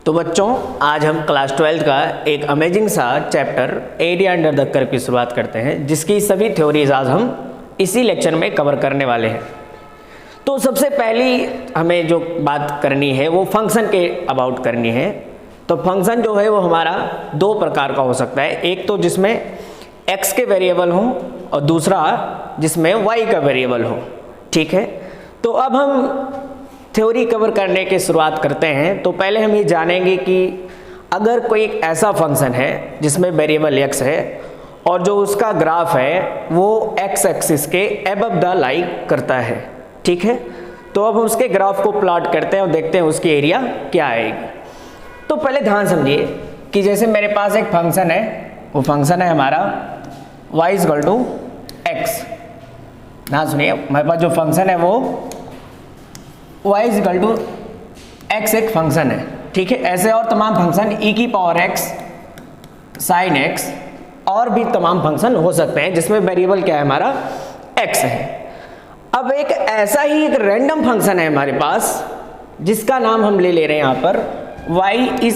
तो बच्चों, आज हम क्लास 12 का एक अमेजिंग सा chapter area under the curve की शुरुआत करते हैं, जिसकी सभी थ्योरीज आज हम इसी लेक्चर में कवर करने वाले हैं। तो सबसे पहली हमें जो बात करनी है वो फंक्शन के अबाउट करनी है। तो फंक्शन जो है वो हमारा दो प्रकार का हो सकता है, एक तो जिसमें x के वेरिएबल हों और दूसरा जिसमें y का वेरिएबल हो। ठीक है, तो अब हम थ्योरी कवर करने की शुरुआत करते हैं। तो पहले हम ये जानेंगे कि अगर कोई एक ऐसा फंक्शन है जिसमें वेरिएबल x है और जो उसका ग्राफ है वो x एक्सिस के अबव द लाइन करता है। ठीक है, तो अब हम उसके ग्राफ को प्लॉट करते हैं और देखते हैं उसकी एरिया क्या आएगी। तो पहले ध्यान समझिए कि जैसे मेरे पास एक फंक्शन है, वो फंक्शन है हमारा y = x। ध्यान सुनिए, हमारे पास जो फंक्शन है वो y = x एक फंक्शन है। ठीक है, ऐसे और तमाम फंक्शन e⁻x sin x और भी तमाम फंक्शन हो सकते हैं जिसमें वेरिएबल क्या है हमारा x है। अब एक ऐसा ही एक रैंडम फंक्शन है हमारे पास जिसका नाम हम ले रहे हैं यहाँ पर y =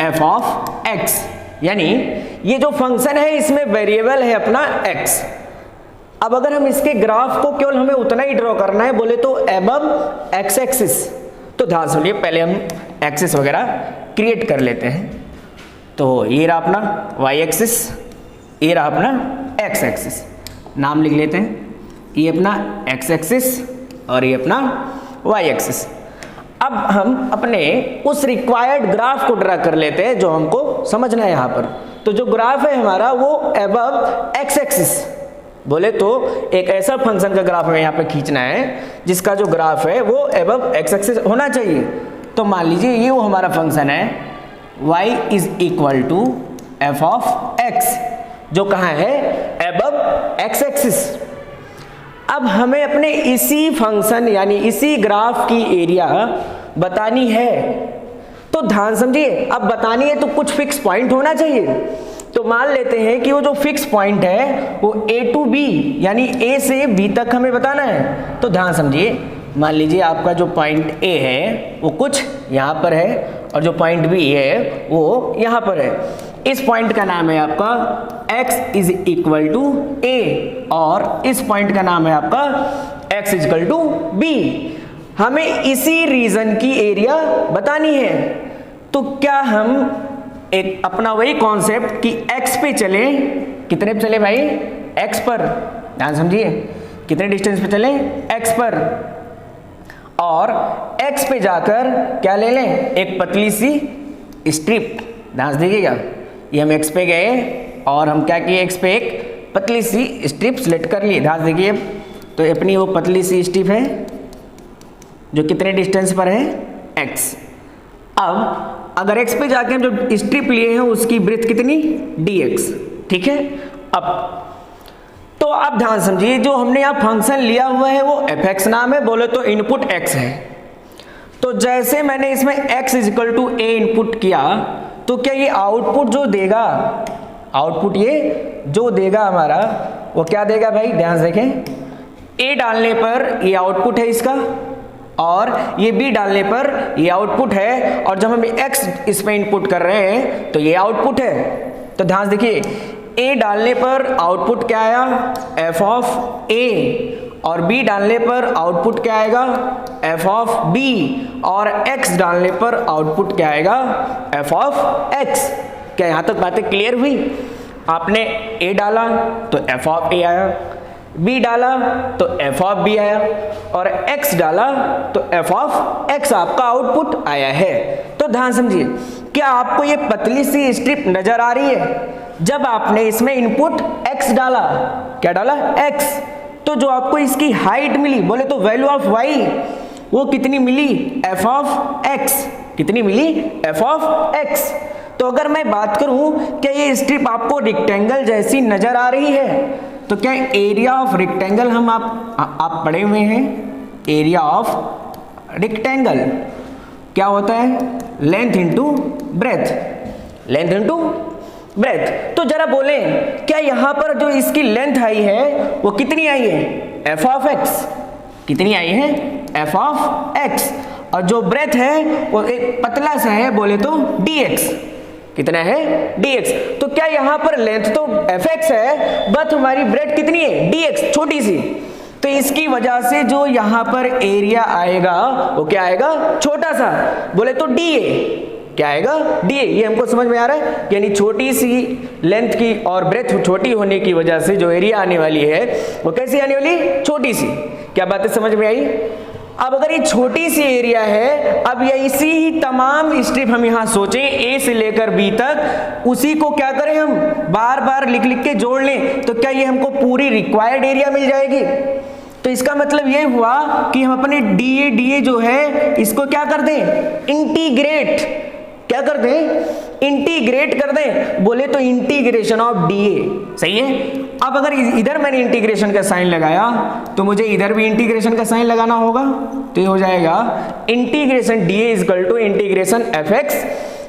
f(x), यानी ये जो फंक्शन है इसमें वेरिएबल है अपना x। अब अगर हम इसके ग्राफ को केवल हमें उतना ही ड्रॉ करना है, बोले तो अबव x एक्सिस, तो ध्यान सुनिए पहले हम एक्सिस वगैरह क्रिएट कर लेते हैं। तो ये रहा अपना y एक्सिस, ये रहा अपना x एक्सिस, नाम लिख लेते हैं, ये अपना x एक्सिस और ये अपना y एक्सिस। अब हम अपने उस रिक्वायर्ड ग्राफ को ड्रा कर लेते हैं जो हमको समझना है यहाँ पर। तो जो ग्राफ है हमारा वो अबव x एक्सिस, बोले तो एक ऐसा फंक्शन का ग्राफ हमें यहाँ पे खींचना है जिसका जो ग्राफ है वो अबव x एक्सिस होना चाहिए। तो मान लीजिए ये वो हमारा फंक्शन है y = f(x), जो कहाँ है अबव x एक्सिस। अब हमें अपने इसी फंक्शन यानी इसी ग्राफ की एरिया बतानी है। तो ध्यान समझिए, अब बतानी है तो कुछ फिक्स पॉइंट होना चाहिए। तो मान लेते हैं कि वो जो फिक्स पॉइंट है वो a to b यानी a से b तक हमें बताना है। तो ध्यान समझिए, मान लीजिए आपका जो पॉइंट a है वो कुछ यहाँ पर है और जो पॉइंट b है वो यहाँ पर है। इस पॉइंट का नाम है आपका x = a और इस पॉइंट का नाम है आपका x = b। हमें इसी रीजन की एरिया बतानी है। तो क्या हम एक अपना वही कॉन्सेप्ट कि x पे चले, कितने पे चले भाई x पर, ध्यान समझिए कितने डिस्टेंस पे चले x पर, और x पे जाकर क्या ले लें, एक पतली सी स्ट्रिप। ध्यान दीजिएगा, ये हम x पे गए और हम क्या किए, x पे एक पतली सी स्ट्रिप सेलेक्ट कर ली। ध्यान देखिए, तो अपनी वो पतली सी स्ट्रिप है जो कितने डिस्टेंस पर है x। अब अगर x पे जाके हम जो स्ट्रिप लिए हैं उसकी ब्रेथ कितनी dx। ठीक है, अब तो आप ध्यान समझिए जो हमने यहाँ फंक्शन लिया हुआ है वो f(x) नाम है, बोले तो इनपुट x है। तो जैसे मैंने इसमें x = a इनपुट किया तो क्या ये आउटपुट जो देगा, आउटपुट ये जो देगा हमारा वो क्या देगा भाई, ध्यान से देखें, a डालने पर ये आउटपुट है इसका और ये b डालने पर ये आउटपुट है, और जब हम x इसमें इनपुट कर रहे हैं तो ये आउटपुट है। तो ध्यान देखिए, a डालने पर आउटपुट क्या आया f(a) और b डालने पर आउटपुट क्या आएगा f(b) और x डालने पर आउटपुट क्या आएगा f(x). क्या यहाँ तक बातें क्लियर हुई? आपने a डाला तो f(a) आया, b डाला तो f(b) आया और x डाला तो f(x) आपका आउटपुट आया है। तो ध्यान समझिए, क्या आपको ये पतली सी स्ट्रिप नजर आ रही है? जब आपने इसमें इनपुट x डाला, क्या डाला x, तो जो आपको इसकी हाइट मिली, बोले तो वैल्यू ऑफ y, वो कितनी मिली f(x), कितनी मिली f(x). तो अगर मैं बात करूं क्या ये स्ट्रिप आपको रेक्टेंगल जैसी नजर आ रही है, तो क्या एरिया ऑफ रेक्टेंगल हम आप पढ़े हुए हैं, एरिया ऑफ रेक्टेंगल क्या होता है, length into breadth, length into breadth. तो जरा बोलें क्या यहाँ पर जो इसकी लेंथ आई है वो कितनी आई है f(x), कितनी आई है f(x), और जो ब्रेथ है वो एक पतला सा है, बोले तो dx। कितना है? dx। तो क्या यहाँ पर लेंथ तो fx है, बट हमारी ब्रेथ कितनी है? dx, छोटी सी। तो इसकी वजह से जो यहाँ पर एरिया आएगा वो क्या आएगा? छोटा सा, बोले तो dA। क्या आएगा? dA। ये हमको समझ में आ रहा है? यानी छोटी सी लेंथ की और ब्रेथ छोटी होने की वजह से जो एरिया आने वाली है वो कैसी आने वाली? छोटी सी। क्या बातें समझ में आई? अब अगर ये छोटी सी एरिया है, अब ये इसी ही तमाम स्ट्रिप हम यहाँ सोचें A से लेकर B तक, उसी को क्या करें हम बार बार लिख लिख के जोड़ लें, तो क्या ये हमको पूरी रिक्वायर्ड एरिया मिल जाएगी? तो इसका मतलब ये हुआ कि हम अपने DA जो है इसको क्या कर दें? इंटीग्रेट। क्या कर दें? इंटीग्रेट कर दें, बोले तो इंटीग्रेशन ऑफ DA। सही है। अब अगर इधर मैंने इंटीग्रेशन का साइन लगाया तो मुझे इधर भी इंटीग्रेशन का साइन लगाना होगा, तो ये हो जाएगा integration DA equal to integration fx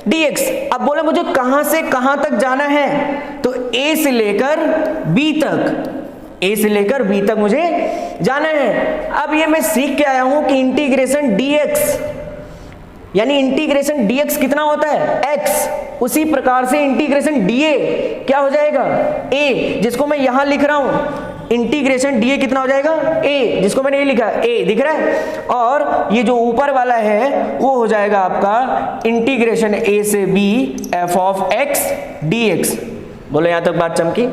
dx। अब बोले मुझे कहां से कहां तक जाना है, तो A से लेकर B तक, A से लेकर B तक मुझे जाना है। अब ये मैं सीख के आया हूं कि इंटीग्रेशन dx यानी इंटीग्रेशन dx कितना होता है? x। उसी प्रकार से इंटीग्रेशन dA क्या हो जाएगा? a, जिसको मैं यहां लिख रहा हूं। इंटीग्रेशन dA कितना हो जाएगा? a, जिसको मैंने ये लिखा a, दिख रहा है। और ये जो ऊपर वाला है वो हो जाएगा आपका इंटीग्रेशन a से b f of x dx। बोलो यहां तक बात चमकी?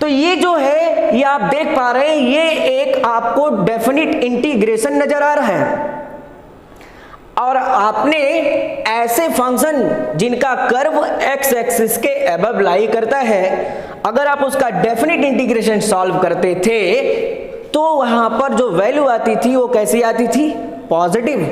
तो ये जो है ये आप देख पा रहे हैं, ये एक आपको डेफिनिट इंटीग्रेशन नजर आ रहा है। और आपने ऐसे फंक्शन जिनका कर्व x एक्सिस के अबव लाई करता है, अगर आप उसका डेफिनिट इंटीग्रेशन सॉल्व करते थे तो वहां पर जो वैल्यू आती थी वो कैसी आती थी? पॉजिटिव।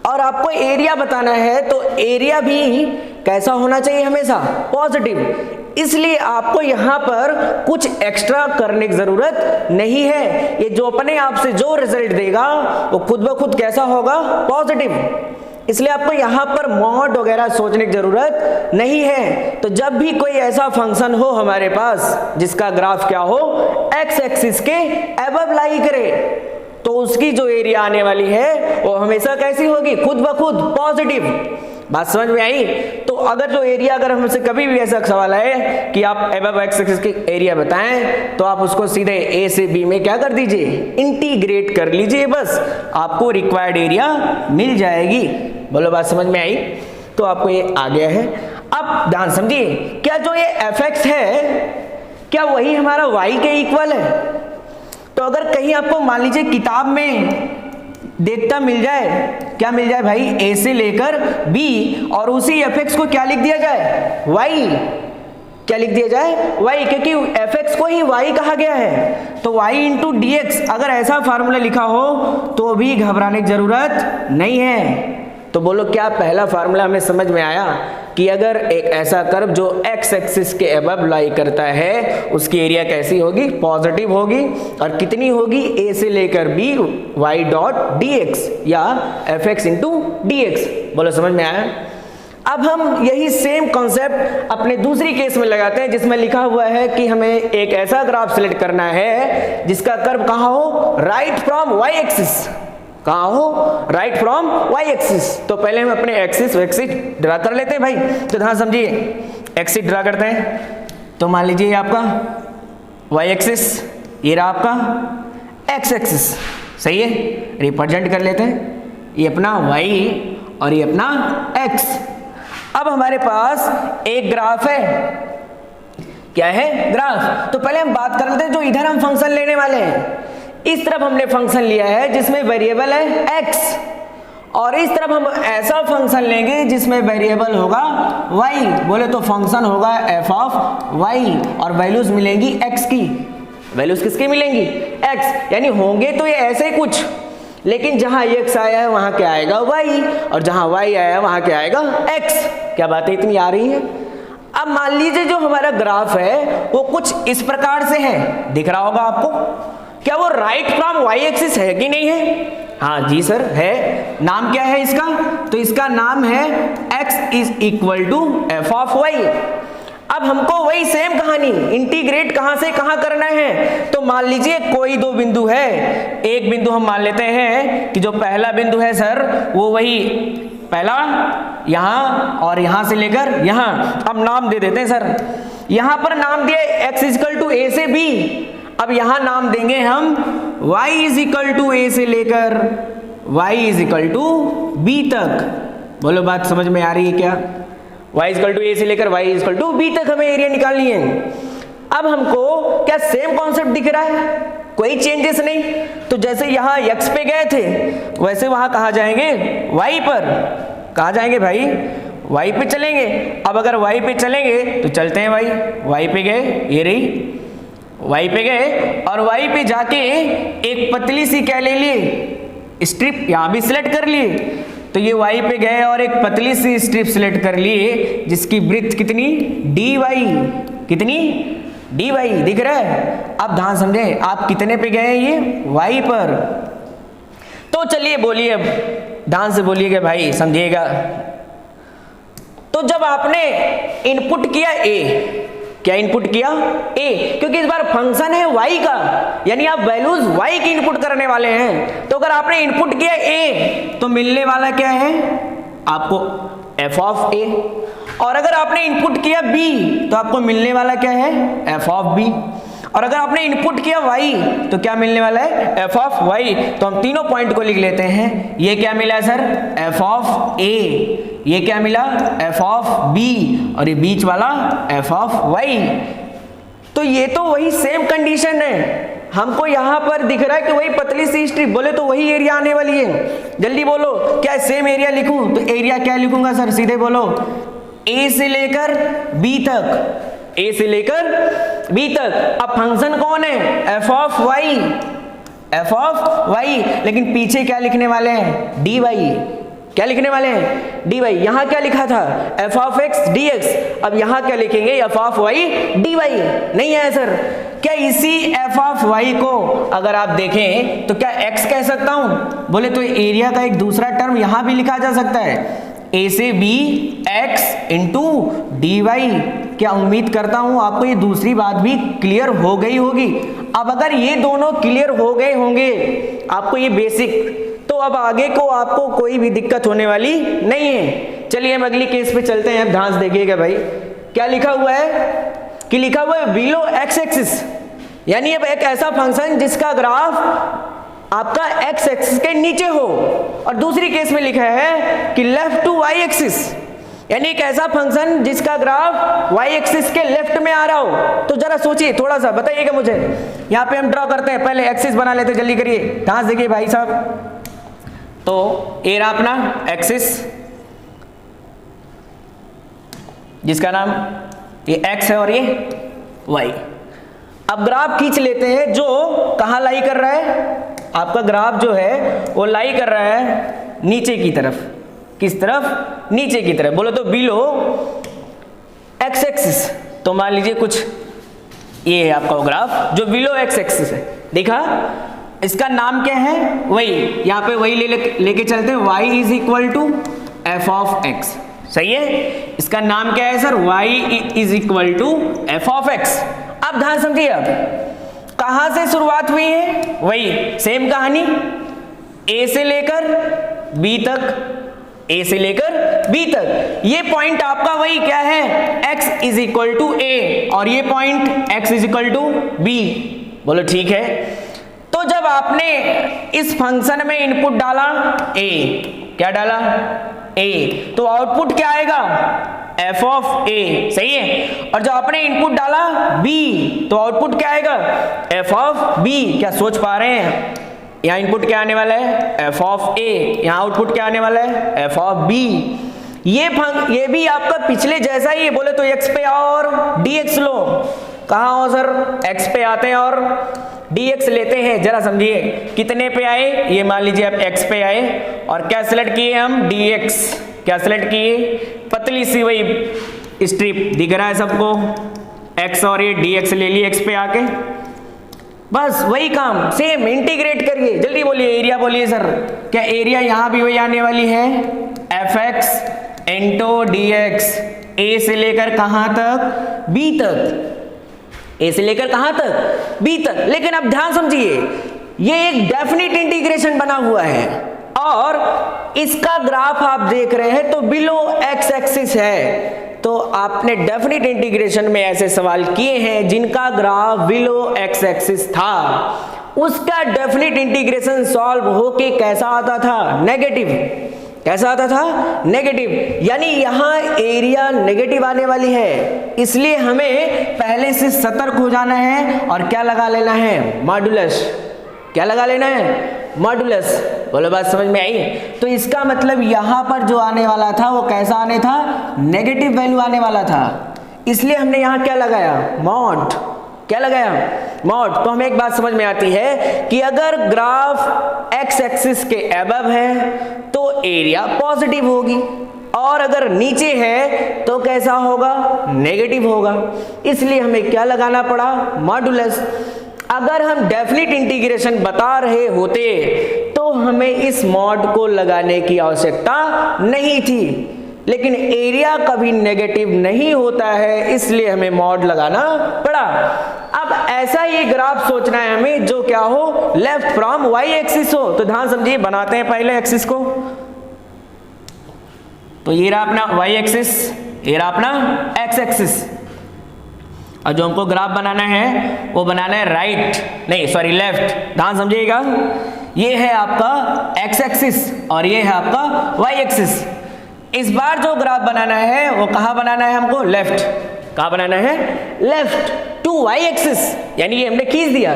और आपको एरिया बताना है तो एरिया भी कैसा होना चाहिए? हमेशा पॉजिटिव। इसलिए आपको यहां पर कुछ एक्स्ट्रा करने की जरूरत नहीं है। ये जो अपने आप से जो रिजल्ट देगा वो खुद ब खुद कैसा होगा? पॉजिटिव। इसलिए आपको यहां पर मॉड वगैरह सोचने की जरूरत नहीं है। तो जब भी कोई ऐसा फंक्शन हो हमारे पास जिसका ग्राफ क्या हो? एक्स एक्सिस के अबव लाई करे, तो उसकी जो एरिया आने वाली है वो हमेशा कैसी होगी? खुद ब खुद पॉजिटिव। बात समझ में आई? तो अगर जो एरिया, अगर हमसे कभी भी ऐसा सवाल है कि आप अबव एक्स एक्सिस की एरिया बताएं, तो आप उसको सीधे A से B में क्या कर दीजिए? इंटीग्रेट कर लीजिए, बस आपको रिक्वायर्ड एरिया मिल जाएगी। बोलो बात समझ में आई? तो आपको ये आ गया है। अब ध्यान समझिए, क्या जो ये fx है क्या वही हमारा y के इक्वल है? तो अगर कहीं आपको मान लीजिए किताब में देखता मिल जाए, क्या मिल जाए भाई? A से लेकर B और उसी fx को क्या लिख दिया जाए? y। क्या लिख दिया जाए? y, क्योंकि fx को ही y कहा गया है। तो y इंटू dx अगर ऐसा फार्मूला लिखा हो तो भी घबराने की जरूरत नहीं है। तो बोलो क्या पहला फार्मूला हमें समझ में आया कि अगर एक ऐसा कर्व जो x एक्सिस के अबव लाई करता है उसकी एरिया कैसी होगी? पॉजिटिव होगी। और कितनी होगी? A से लेकर B y डॉट dx या fx इंटू dx। बोलो समझ में आया? अब हम यही सेम कॉन्सेप्ट अपने दूसरी केस में लगाते हैं जिसमें लिखा हुआ है कि हमें एक ऐसा ग्राफ सिलेक्ट करना है जिसका कर्व कहाँ हो? Right from y axis. कहाँ हो? Right from y axis. तो पहले हम अपने एक्सिस ड्रा कर लेते हैं भाई। तो ध्यान समझिए, एक्सिस ड्रा करते हैं। तो मान लीजिए ये आपका y एक्सिस, ये रहा आपका x एक्सिस। सही है, रिप्रेजेंट कर लेते हैं। ये अपना y और ये अपना x। अब हमारे पास एक ग्राफ है। क्या है? ग्राफ। तो पहले हम बात कर लेते हैं जो इधर हम फंक्शन लेने वाले हैं। इस तरफ हमने फंक्शन लिया है जिसमें वेरिएबल है x, और इस तरफ हम ऐसा फंक्शन लेंगे जिसमें वेरिएबल होगा y। बोले तो फंक्शन होगा f ऑफ y और वैल्यूज मिलेंगी x की। वैल्यूज किसकी मिलेंगी? x। यानी होंगे तो ये ऐसे कुछ, लेकिन जहां x आया है वहां क्या आएगा? y, और जहां y आया है वहां क्या आएगा? x। क्या बातें इतनी आ रही हैं? अब मान लीजिए जो हमारा ग्राफ है वो कुछ इस प्रकार से है, दिख रहा होगा आपको। क्या वो राइट फ्रॉम y एक्सिस है कि नहीं है? हाँ जी सर है। नाम क्या है इसका? तो इसका नाम है x is equal to f of y। अब हमको वही सेम कहानी इंटीग्रेट कहां से कहां करना है। तो मान लीजिए कोई दो बिंदु है, एक बिंदु हम मान लेते हैं कि जो पहला बिंदु है सर वो वही पहला यहां और यहां से लेकर यहां, अब नाम दे देते हैं सर। यहां पर नाम दिया x इक्वल टू a से b, अब यहां नाम देंगे हम y is equal to a से लेकर y is equal to b तक। बोलो बात समझ में आ रही है क्या? y इक्वल टू a से लेकर y इक्वल टू b तक हमें एरिया निकालनी है। अब हमको क्या सेम कॉन्सेप्ट दिख रहा है, कोई चेंजेस नहीं। तो जैसे यहां x पे गए थे वैसे वहां कहां जाएंगे, y पर। कहां जाएंगे भाई, y पे चलेंगे। अब अगर y पे चलेंगे तो चलते हैं भाई, y पे गए, ये रही y पे गए और y पे जाके एक पतली सी क्या ले लिए, स्ट्रिप यहां भी सिलेक्ट कर लिए। तो ये y पे गए और एक पतली सी स्ट्रिप सिलेक्ट कर लिए जिसकी ब्रेड्थ कितनी, dy, कितनी dy दिख रहा है। अब ध्यान समझे, आप कितने पे गए, ये y पर। तो चलिए बोलिए, ध्यान से बोलिएगा भाई, समझिएगा। तो जब आपने इनपुट किया a, क्या इनपुट किया a, क्योंकि इस बार फंक्शन है y का, यानी आप वैल्यूज y की इनपुट करने वाले हैं। तो अगर आपने इनपुट किया a तो मिलने वाला क्या है आपको, f ऑफ a। और अगर आपने इनपुट किया b तो आपको मिलने वाला क्या है, f ऑफ b। और अगर आपने इनपुट किया y तो क्या मिलने वाला है, f ऑफ y। तो हम तीनों पॉइंट को लिख लेते हैं। ये क्या मिला है सर, f ऑफ a, ये क्या मिला, f ऑफ b, और ये बीच वाला f ऑफ y। तो ये तो वही सेम कंडीशन है, हमको यहां पर दिख रहा है कि वही पतली सी स्ट्रिप, बोले तो वही एरिया आने वाली है। जल्दी बोलो, क्या सेम एरिया लिखूं? तो एरिया क्या लिखूंगा सर, सीधे बोलो, a से लेकर b तक, a से लेकर b तक। अब फंक्शन कौन है, f of y, f of y, लेकिन पीछे क्या लिखने वाले हैं, dy। क्या लिखने वाले हैं, dy। यहां क्या लिखा था, f ऑफ x dx, अब यहां क्या लिखेंगे, f ऑफ y dy। नहीं है सर, क्या इसी f ऑफ y को अगर आप देखें तो क्या x कह सकता हूं? बोले तो एरिया का एक दूसरा टर्म यहां भी लिखा जा सकता है, a से b x इंटू dy। क्या उम्मीद करता हूं आपको ये दूसरी बात भी क्लियर हो गई होगी। अब अगर ये दोनों क्लियर हो गए होंगे आपको ये बेसिक, तो अब आगे को आपको कोई भी दिक्कत होने वाली नहीं है। चलिए हम अगली केस पे चलते हैं। अब ध्यान से देखिएगा भाई, क्या लिखा हुआ है कि लिखा हुआ है बिलो x एक्सिस, यानी अब एक ऐसा फंक्शन जिसका ग्राफ आपका x एक्सिस के नीचे हो। और दूसरी केस में लिखा है कि लेफ्ट टू y एक्सिस, यानी एक ऐसा फंक्शन जिसका ग्राफ y एक्सिस के लेफ्ट में आ रहा हो। तो जरा सोचिए, थोड़ा सा बताइएगा मुझे। यहाँ पे हम ड्रॉ करते हैं, पहले एक्सिस बना लेते, जल्दी करिए। ध्यान से देखिए भाई साहब, तो ए रहा अपना एक्सिस जिसका नाम ये x है और ये y। अब ग्राफ खींच लेते हैं जो कहाँ लाई कर रहा है, आपका ग्राफ जो है वो लाई कर रहा है नीचे की तरफ। किस तरफ, नीचे की तरफ। बोलो तो बिलो x एक्सिस, तो मान लीजिए कुछ ये है आपका ग्राफ जो बिलो x एक्सिस है। देखा, इसका नाम क्या है, वही यहाँ पे वही लेके चलते हैं, y is equal to f of x। सही है, इसका नाम क्या है sir, y is equal to f of x। अब ध्यान समझिए, अब कहां से शुरुआत हुई है, वही सेम कहानी, a से लेकर b तक, a से लेकर b तक। ये पॉइंट आपका वही क्या है, x is equal to a, और ये point x is equal to b। बोलो ठीक है। तो जब आपने इस फंक्शन में इनपुट डाला a, क्या डाला a, तो आउटपुट क्या आएगा, f ऑफ a। सही है। और जब आपने इनपुट डाला b तो आउटपुट क्या आएगा, f ऑफ b। क्या सोच पा रहे हैं, यहाँ इनपुट क्या आने वाला है, f ऑफ a, यहाँ आउटपुट क्या आने वाला है, f ऑफ b। ये भी आपका पिछले जैसा ही है। बोले तो x पे आओ और dx लो, कहाँ हो सर, x पे आते हैं और dx लेते हैं। जरा समझिए कितने पे आए, ये मान लीजिए आप x पे आए और क्या सिलेक्ट किए हम, dx। क्या सिलेक्ट किए, पतली सी वही स्ट्रिप दिख रहा है सबको, x और ये dx ले लिए x पे आके, बस वही काम सेम इंटीग्रेट करिए। जल्दी बोलिए, एरिया बोलिए सर। क्या एरिया यहाँ भी वही आने वाली है, fx इंटू dx। ए से लेकर कहां तक, बी तक, ए से लेकर कहां तक, बी तक। लेकिन अब ध्यान समझिए, ये एक डेफिनिट इंटीग्रेशन बना हुआ है और इसका ग्राफ आप देख रहे हैं तो बिलो एक्स एक्सिस है। तो आपने डेफिनिट इंटीग्रेशन में ऐसे सवाल किए हैं जिनका ग्राफ बिलो एक्स एक्सिस था, उसका डेफिनिट इंटीग्रेशन सॉल्व होके कैसा आता था, नेगेटिव। कैसा आता था, नेगेटिव। यानी यहां एरिया नेगेटिव आने वाली है, इसलिए हमें पहले से सतर्क हो जाना है और क्या लगा लेना है, मॉडुलस। क्या लगा लेना है, मॉडुलस। बोलो बात समझ में आई। तो इसका मतलब यहां पर जो आने वाला था वो कैसा आने था, नेगेटिव वैल्यू आने वाला था, इसलिए हमने यहां क्या लगाया, मॉड। क्या लगाया, मॉड। तो हमें एक बात समझ में आती है कि अगर ग्राफ एक्स एक्सिस के अबव है तो एरिया पॉजिटिव होगी और अगर नीचे है तो कैसा होगा, नेगेटिव होगा। इसलिए हमें क्या लगाना पड़ा, मॉडुलस। अगर हम डेफिनिट इंटीग्रेशन बता रहे होते तो हमें इस मॉड को लगाने की आवश्यकता नहीं थी, लेकिन एरिया कभी नेगेटिव नहीं होता है, इसलिए हमें मॉड लगाना पड़ा। अब ऐसा ही ग्राफ सोचना है हमें जो क्या हो, लेफ्ट फ्रॉम वाई एक्सिस हो। तो ध्यान समझिए, बनाते हैं पहले एक्सिस को। तो ये रहा अपना वाई एक्सिस, ये रहा अपना एक्स एक्सिस, और जो हमको ग्राफ बनाना है वो बनाना है राइट, नहीं सॉरी लेफ्ट। ध्यान समझिएगा, ये है आपका एक्स एक्सिस और ये है आपका वाई एक्सिस। इस बार जो ग्राफ बनाना है वो कहां बनाना है हमको, लेफ्ट। कहां बनाना है, लेफ्ट टू वाई एक्सिस, यानी ये हमने खींच दिया।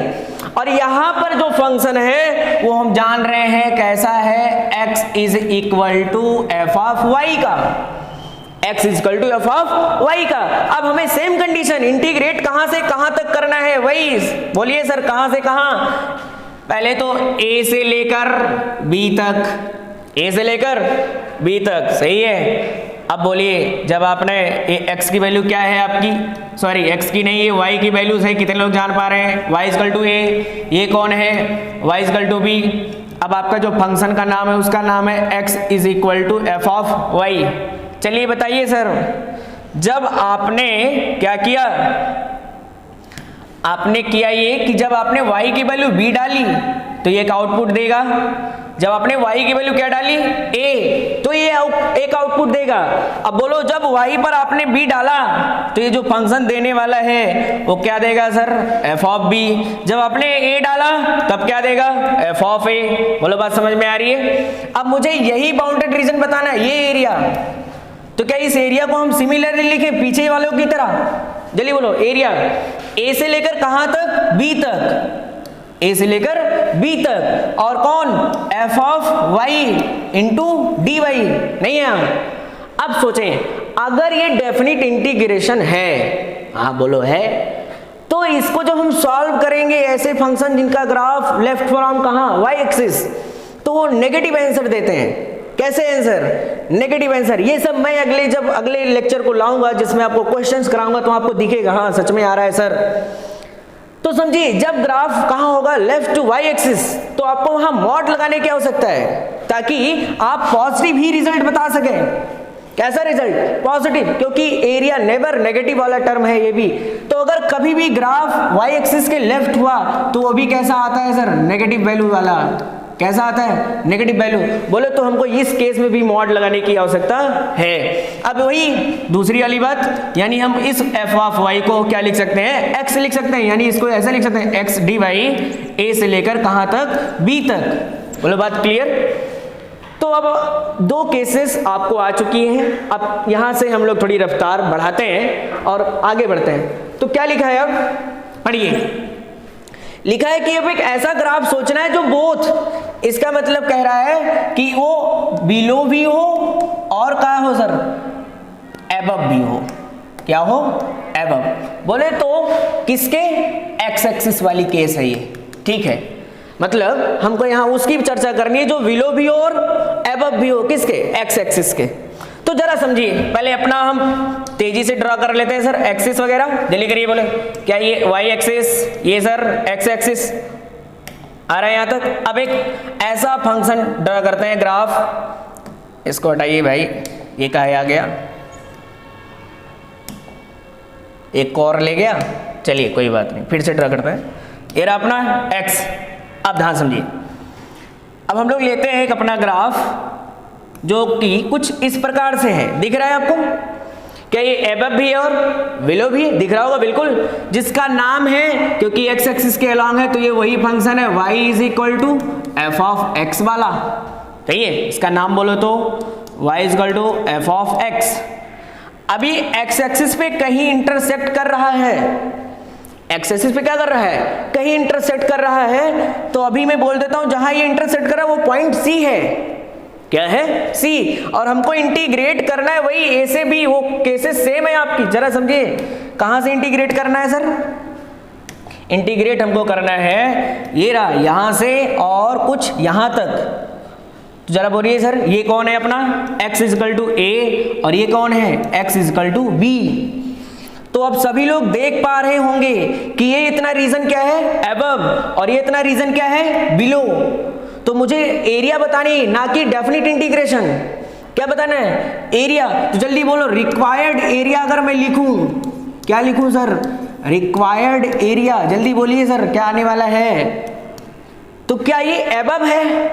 और यहां पर जो फंक्शन है वो हम जान रहे हैं कैसा है, x is equal to f of y का, x is equal to f of y का। अब हमें सेम कंडीशन, इंटीग्रेट कहां से कहां तक करना है, वही बोलिए सर, कहां से कहां। पहले तो a से लेकर b तक, a से लेकर b तक, सही है। अब बोलिए, जब आपने x की वैल्यू क्या है आपकी, सॉरी x की नहीं, ये y की वैल्यूज है, कितने लोग जान पा रहे हैं, y इक्वल टू a, ये कौन है, y इक्वल टू b। अब आपका जो फंक्शन का नाम है उसका नाम है x is equal to f of y. चलिए बताइए सर, जब आपने क्या किया, आपने किया ये कि जब आपने y की वैल्यू b डाली तो ये एक आउटपुट देगा, जब आपने y की वैल्यू क्या डाली, a, तो ये एक आउटपुट देगा। अब बोलो, जब y पर आपने b डाला तो ये जो फंक्शन देने वाला है वो क्या देगा सर, f ऑफ b। जब आपने a डाला तब क्या देगा, f ऑफ a। बोलो बात समझ में आ रही है। अब मुझे यही बाउंडेड रीजन बताना है, ये एरिया। तो क्या इस एरिया को हम सिमिलरली लिखे पीछे वालों की तरह, जल्दी बोलो, एरिया a से लेकर कहां तक, b तक, a से लेकर b तक, और कौन, f of y into d y, नहीं है। अब सोचें, अगर ये डेफिनिट इंटीग्रेशन है, हाँ बोलो है, तो इसको जब हम सॉल्व करेंगे ऐसे फंक्शन जिनका ग्राफ लेफ्ट फ्रॉम कहां, y एक्सिस, तो वो नेगेटिव आंसर देते हैं। कैसे आंसर, नेगेटिव आंसर। ये सब मैं जब अगले लेक्चर को लाऊंगा जिसमें आपको क्वेश्चंस कराऊंगा तो आपको दिखेगा, हाँ सच में आ रहा है सर। तो समझिए, जब ग्राफ कहां होगा, लेफ्ट टू वाई एक्सिस, तो आपको वहां मॉड लगाने की आवश्यकता है ताकि आप पॉजिटिव ही रिजल्ट बता सकें। कैसा रिजल्ट, पॉजिटिव, क्योंकि एरिया नेवर नेगेटिव वाला टर्म है ये भी। तो अगर कभी भी ग्राफ वाई एक्सिस के लेफ्ट हुआ तो वो भी कैसा आता है सर, नेगेटिव वैल्यू वाला। कैसा आता है, नेगेटिव वैल्यू। बोले तो हमको इस केस में भी मॉड लगाने की आवश्यकता है। अब वही दूसरी वाली बात, यानी हम इस f ऑफ y को क्या लिख सकते हैं, x लिख सकते हैं, यानी इसको ऐसा लिख सकते हैं, x dy a से लेकर कहां तक, b तक। बोलो बात क्लियर। तो अब दो केसेस आपको आ चुकी हैं। अब यहां से हम लोग थोड़ी रफ्तार बढ़ाते हैं और आगे बढ़ते हैं। तो क्या लिखा है, अब पढ़िए। लिखा है कि अब एक ऐसा ग्राफ सोचना है जो बोथ, इसका मतलब कह रहा है कि वो बिलो भी हो और क्या हो सर, एबव भी हो। क्या हो, एबव। बोले तो किसके, एक्स एक्सिस वाली केस है ये, ठीक है। मतलब हमको यहां उसकी चर्चा करनी है जो बिलो भी हो और एबव भी हो, किसके, एक्स एक्सिस के। तो जरा समझिए, पहले अपना हम तेजी से ड्रा कर लेते हैं सर, एक्सिस वगैरह जल्दी करिए। बोले क्या ये वाई एक्सिस, ये सर एक्स एक्सिस आ रहा है यहां तक। अब एक ऐसा फंक्शन ड्रा करते हैं, ग्राफ, इसको हटाइए भाई, ये कहाँ आ गया, एक और ले गया, चलिए कोई बात नहीं, फिर से ड्रा करते हैं। ये रहा अपना x। अब ध्यान समझिए, अब हम लोग लेते हैं एक अपना ग्राफ जो कि कुछ इस प्रकार से है। दिख रहा है आपको? क्या ये एबव भी है और बिलो भी है? दिख रहा होगा बिल्कुल, जिसका नाम है, क्योंकि x एक्सिस के अलॉन्ग है तो ये वही फंक्शन है y is equal to f of x वाला। सही है, इसका नाम बोलो तो y is equal to f of x। अभी x एक्सिस पे कहीं इंटरसेक्ट कर रहा है, x एक्सिस पे क्या कर रहा है? कहीं इंटरसेक्ट कर रहा है। तो अभी मैं बोल देता हूं जहां ये इंटरसेक्ट कर रहा है वो पॉइंट C है। क्या है? C। और हमको इंटीग्रेट करना है वही A से B, वो केसेस सेम है आपकी, जरा समझिए। कहां से इंटीग्रेट करना है सर? इंटीग्रेट हमको करना है ये रहा, यहां से और कुछ यहां तक। तो जरा बोलिए सर, ये कौन है अपना? x इजकल टू ए, और ये कौन है? x is equal to b. तो अब सभी लोग देख पा रहे होंगे कि ये इतना रीजन क्या है? अबव, और ये इतना रीजन क्या है? बिलो। तो मुझे एरिया बतानी, ना कि डेफिनिट इंटीग्रेशन। क्या बताना है? एरिया। तो जल्दी बोलो, रिक्वायर्ड एरिया अगर मैं लिखूं, क्या लिखूं सर? Required area. जल्दी बोलिए सर, क्या आने वाला है? तो क्या ये अबव है?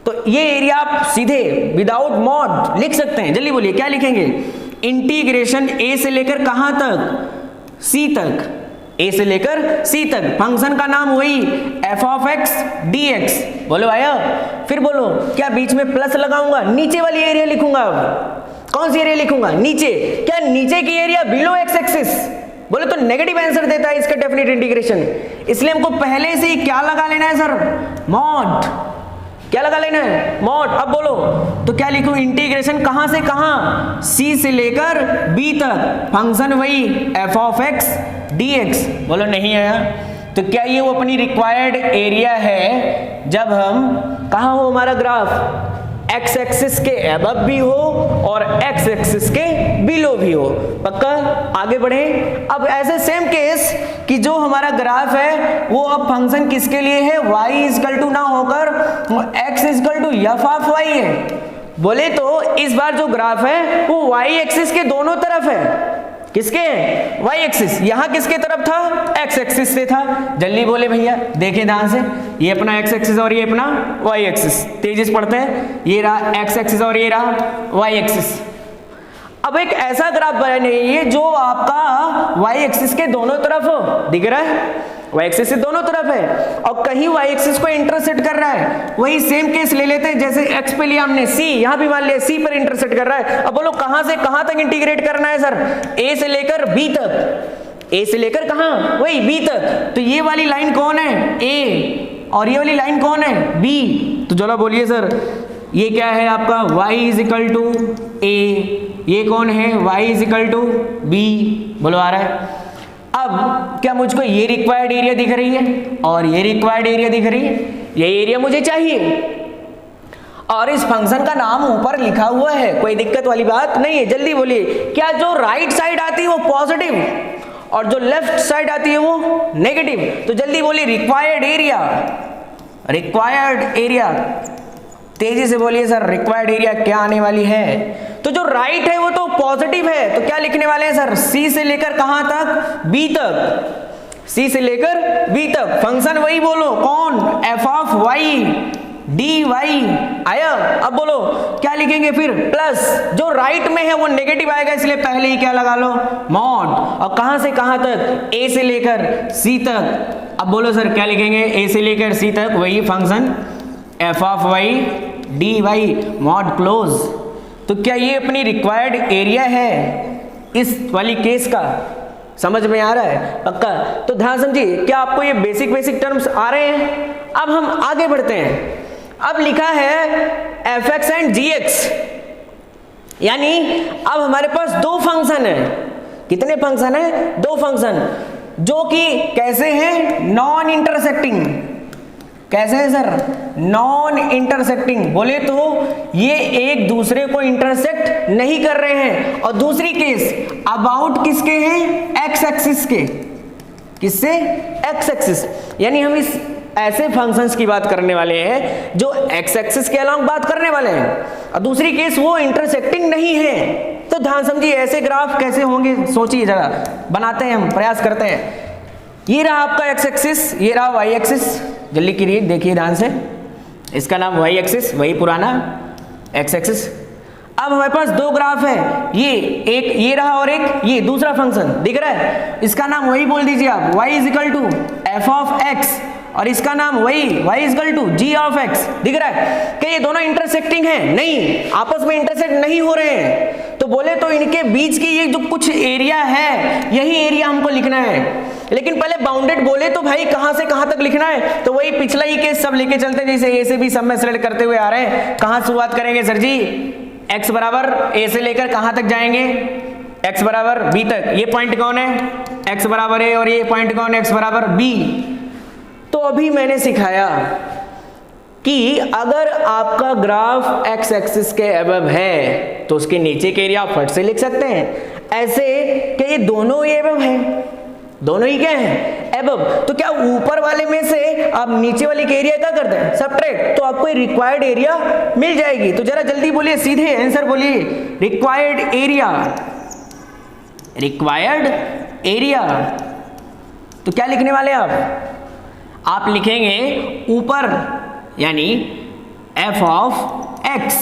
तो ये एरिया आप सीधे विदाउट मॉड लिख सकते हैं। जल्दी बोलिए, क्या लिखेंगे? इंटीग्रेशन ए से लेकर कहां तक? सी तक। ए से लेकर सी तक। फंक्शन का नाम वही F of x D x. बोलो आया? फिर बोलो, क्या बीच में प्लस लगाऊंगा? नीचे वाली एरिया लिखूंगा। अब कौन सी एरिया लिखूंगा? नीचे। क्या नीचे की एरिया बिलो एक्स एक्सिस? बोले तो नेगेटिव आंसर देता है इसका डेफिनेट इंटीग्रेशन। इसलिए हमको पहले से ही क्या लगा लेना है सर? मॉड। क्या लगा लेना है? मॉड। अब बोलो तो क्या लिखूं? इंटीग्रेशन कहां से कहां? सी से लेकर बी तक। फंक्शन वही F of x D x. बोलो नहीं आया? तो क्या ये वो अपनी रिक्वायर्ड एरिया है जब हम कहां हो हमारा ग्राफ? एक्स एक्सिस के अबव भी हो और एक्स एक्सिस के बिलो भी हो। पक्का? आगे बढ़े। अब ऐसे सेम केस कि जो हमारा ग्राफ है वो अब फंक्शन किसके लिए है? y इजकल टू ना होकर x is equal to f of y है। बोले तो इस बार जो ग्राफ है वो y एक्सिस के दोनों तरफ है। किसके है? y axis. यहां किसके तरफ था? x एक्सिस से था। जल्दी बोले भैया, देखें ध्यान से, ये अपना x एक्सिस और ये अपना y एक्सिस। तेजी से पढ़ते हैं। ये रहा x एक्सिस और ये रहा y एक्सिस। अब एक ऐसा ग्राफ बनाइए जो आपका y एक्सिस के दोनों तरफ हो। दिख रहा है? y एक्सिस से दोनों तरफ है और कहीं y एक्सिस को इंटरसेक्ट कर रहा है। वही सेम केस ले लेते हैं, जैसे x पे लिया हमने c, यहां भी मान लिया c पर इंटरसेक्ट कर रहा है। अब बोलो कहां से कहां तक इंटीग्रेट करना है सर? a से लेकर b तक। a से लेकर कहां? वही b तक। तो ये वाली लाइन कौन है? a। और ये वाली लाइन कौन है? b। तो चलो बोलिए सर, ये क्या है आपका? y is equal to a। ये कौन है? y is equal to b। बोलो आ रहा है? अब क्या मुझको ये रिक्वायर्ड एरिया दिख रही है और ये रिक्वायर्ड एरिया दिख रही है? ये एरिया मुझे चाहिए और इस फंक्शन का नाम ऊपर लिखा हुआ है, कोई दिक्कत वाली बात नहीं है। जल्दी बोलिए, क्या जो राइट साइड आती है वो पॉजिटिव और जो लेफ्ट साइड आती है वो नेगेटिव? तो जल्दी बोलिए, रिक्वायर्ड एरिया। Required area. तेजी से बोलिए सर, रिक्वायर्ड एरिया क्या आने वाली है? तो जो राइट है वो तो पॉजिटिव है, तो क्या लिखने वाले हैं सर? सी से लेकर कहां तक? बी तक। सी से लेकर बी तक। फंक्शन वही बोलो, कौन? F of y d y. आया? अब बोलो क्या लिखेंगे फिर? प्लस। जो राइट में है वो नेगेटिव आएगा, इसलिए पहले ही क्या लगा लो? मॉड। और कहां से कहां तक? ए से लेकर सी तक। अब बोलो सर क्या लिखेंगे? ए से लेकर सी तक वही function f of y d y mod close. तो क्या ये अपनी रिक्वायर्ड एरिया है इस वाली केस का? समझ में आ रहा है? पक्का? तो ध्यान समझिए, क्या आपको ये बेसिक टर्म्स आ रहे हैं? अब हम आगे बढ़ते हैं। अब लिखा है f x and g x, यानी अब हमारे पास दो फंक्शन है। कितने फंक्शन है? दो फंक्शन, जो कि कैसे हैं? Non intersecting. कैसे है सर? Non intersecting. बोले तो ये एक दूसरे को इंटरसेक्ट नहीं कर रहे हैं। और दूसरी केस अबाउट किसके हैं? एक्स एक्सिस के। किससे? X axis. यानी हम इस ऐसे फंक्शंस की बात करने वाले हैं जो एक्स एक्सिस के अलॉन्ग बात करने वाले हैं, और दूसरी केस वो इंटरसेक्टिंग नहीं है। तो ध्यान समझिए, ऐसे ग्राफ कैसे होंगे सोचिए जरा। बनाते हैं, हम प्रयास करते हैं। ये रहा आपका एक्स एक्सिस, ये रहा वाई एक्सिस, जल्दी करिए देखिए ध्यान से, इसका नाम वाई एक्सिस, वही पुराना एक्स एक्सिस। अब हमारे पास दो ग्राफ है, ये एक ये रहा और एक ये दूसरा फंक्शन दिख रहा है, इसका नाम वही बोल दीजिए आप, y is equal to f of x, और इसका नाम वही y is equal to g of x. दिख रहा है कि ये दोनों इंटरसेक्टिंग हैं? नहीं, आपस में इंटरसेक्ट नहीं हो रहे हैं। तो बोले तो इनके बीच की ये जो कुछ एरिया है, यही एरिया हमको लिखना है। लेकिन पहले बाउंडेड बोले तो भाई कहां से कहां तक लिखना है, तो वही पिछला ही केस सब लेके चलते, जैसे ए से बी सब में सेलेक्ट करते हुए आ रहे हैं। कहां शुरुआत करेंगे सर जी? x बराबर a से लेकर कहां तक जाएंगे? x बराबर b तक। ये पॉइंट कौन है? x बराबर a, और ये पॉइंट कौन है? x बराबर b। तो अभी मैंने सिखाया कि अगर आपका ग्राफ x एक्सिस के अबव है तो उसके नीचे के एरिया आप फट से लिख सकते हैं, ऐसे कि ये दोनों ये अबव है, दोनों ही क्या है? अबव। तो क्या ऊपर वाले में से आप नीचे वाले के एरिया क्या करते हैं? सबट्रैक्ट, तो आपको रिक्वायर्ड एरिया मिल जाएगी। तो जरा जल्दी बोलिए, सीधे आंसर बोलिए, रिक्वायर्ड एरिया, रिक्वायर्ड एरिया। तो क्या लिखने वाले आप लिखेंगे ऊपर यानी f ऑफ x,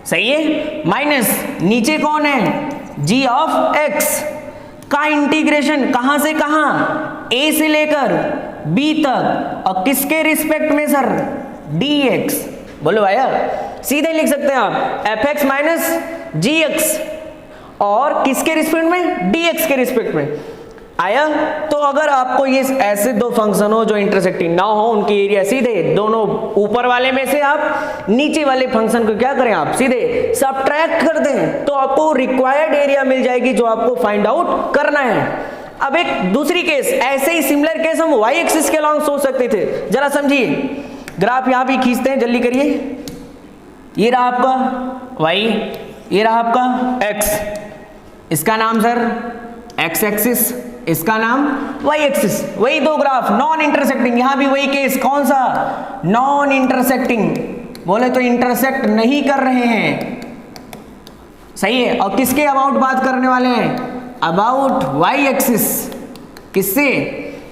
सही है, माइनस नीचे कौन है? g ऑफ x का इंटीग्रेशन कहां से कहां? a से लेकर b तक, और किसके रिस्पेक्ट में सर? dx। बोलो भैया, सीधे लिख सकते हैं आप fx माइनस gx, और किसके रिस्पेक्ट में? dx के रिस्पेक्ट में। आया? तो अगर आपको ये ऐसे दो फंक्शन हो जो इंटरसेक्टिंग ना हो, उनकी एरिया सीधे दोनों ऊपर वाले में से आप नीचे वाले फंक्शन को क्या करें? आप सीधे सबट्रैक्ट कर दें, तो आपको रिक्वायर्ड एरिया मिल जाएगी जो आपको फाइंड आउट करना है। अब एक दूसरी केस, ऐसे ही सिमिलर केस हम y एक्सिस के अलॉन्ग सोच सकते थे। जरा समझिए, ग्राफ यहां भी खींचते हैं, जल्दी करिए। ये रहा आपका y, ये रहा आपका x, इसका नाम सर x एक्सिस, इसका नाम y एक्सिस। वही दो ग्राफ नॉन इंटरसेक्टिंग, यहां भी वही केस, कौन सा? Non intersecting. बोले तो इंटरसेक्ट नहीं कर रहे हैं, सही है। और किसके अबाउट बात करने वाले हैं? About y axis. किससे?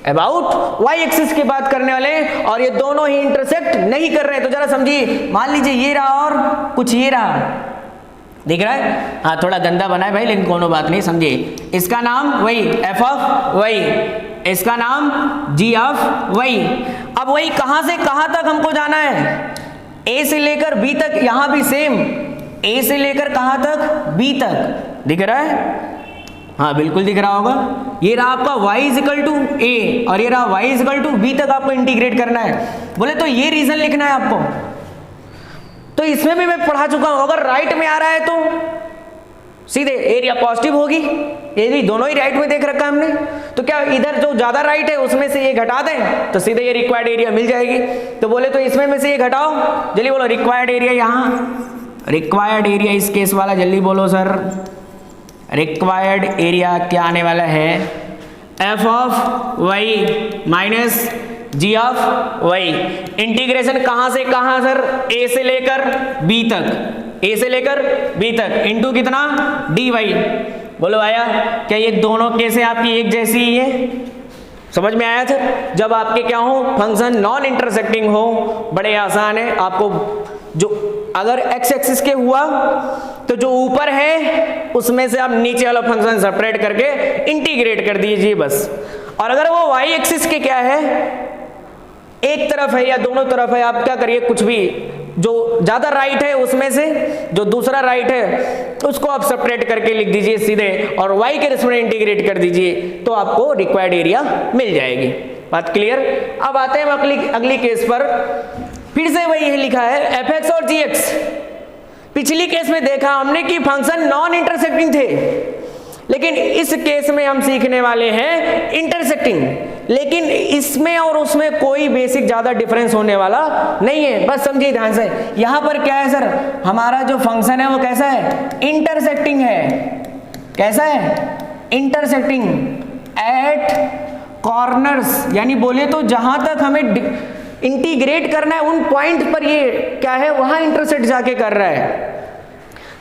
अबाउट y एक्सिस की बात करने वाले हैं, और ये दोनों ही इंटरसेक्ट नहीं कर रहे हैं। तो जरा समझिए, मान लीजिए ये रहा और कुछ ये रहा, दिख रहा है? हाँ, थोड़ा गंदा बना है भाई, लेकिन कोनो बात नहीं, समझिए। इसका नाम वही f ऑफ y, इसका नाम g ऑफ y। अब वही कहां से कहां तक हमको जाना है? a से लेकर b तक। यहां भी सेम, a से लेकर कहां तक? b तक। दिख रहा है? हाँ बिल्कुल दिख रहा होगा। ये रहा आपका y is equal to a, और ये रहा y is equal to b तक आपको इंटीग्रेट करना है। बोले तो ये रीजन लिखना है आपको। तो इसमें भी मैं पढ़ा चुका हूं, अगर राइट में आ रहा है तो सीधे एरिया पॉजिटिव होगी, ये भी दोनों ही राइट में देख रखा है हमने। तो क्या इधर जो ज्यादा राइट है उसमें से ये घटा दें तो सीधे ये रिक्वायर्ड एरिया मिल जाएगी। तो बोले तो इसमें में से ये घटाओ, जल्दी बोलो रिक्वायर्ड एरिया। यहाँ रिक्वायर्ड एरिया इस केस वाला, जल्दी बोलो सर। रिक्वायर्ड एरिया क्या आने वाला है? f of y minus g of y। Integration कहां से कहां सर? a से लेकर b तक, a से लेकर b तक, इंटू कितना? dy। बोलो आया? क्या ये दोनों केसें आपकी एक जैसी ही है? समझ में आया सर? जब आपके क्या हो, फंक्शन नॉन इंटरसेक्टिंग हो, बड़े आसान है आपको। जो अगर x एक्सिस के हुआ तो जो ऊपर है उसमें से आप नीचे वाला फंक्शन सेपरेट करके इंटीग्रेट कर दीजिए बस। और अगर वो y एक्सिस के क्या है, एक तरफ है या दोनों तरफ है, आप क्या करिए, कुछ भी जो ज्यादा राइट है उसमें से जो दूसरा राइट है उसको आप सेपरेट करके लिख दीजिए सीधे, और y के रिस्पेक्ट में इंटीग्रेट कर दीजिए, तो आपको रिक्वायर्ड एरिया मिल जाएगी। बात क्लियर? अब आते हैं अगली केस पर। फिर से वही है लिखा है f(x) और g(x). पिछली केस में देखा हमने कि फंक्शन नॉन इंटरसेक्टिंग थे, लेकिन इस केस में हम सीखने वाले हैं इंटरसेक्टिंग। लेकिन इसमें और उसमें कोई बेसिक ज्यादा डिफरेंस होने वाला नहीं है, बस समझिए ध्यान से। यहां पर क्या है सर, हमारा जो फंक्शन है वो कैसा है? इंटरसेक्टिंग है। कैसा है? इंटरसेक्टिंग एट कॉर्नर्स, यानी बोले तो जहां तक हमें इंटीग्रेट करना है उन पॉइंट पर ये क्या है, वहां इंटरसेक्ट जाके कर रहा है।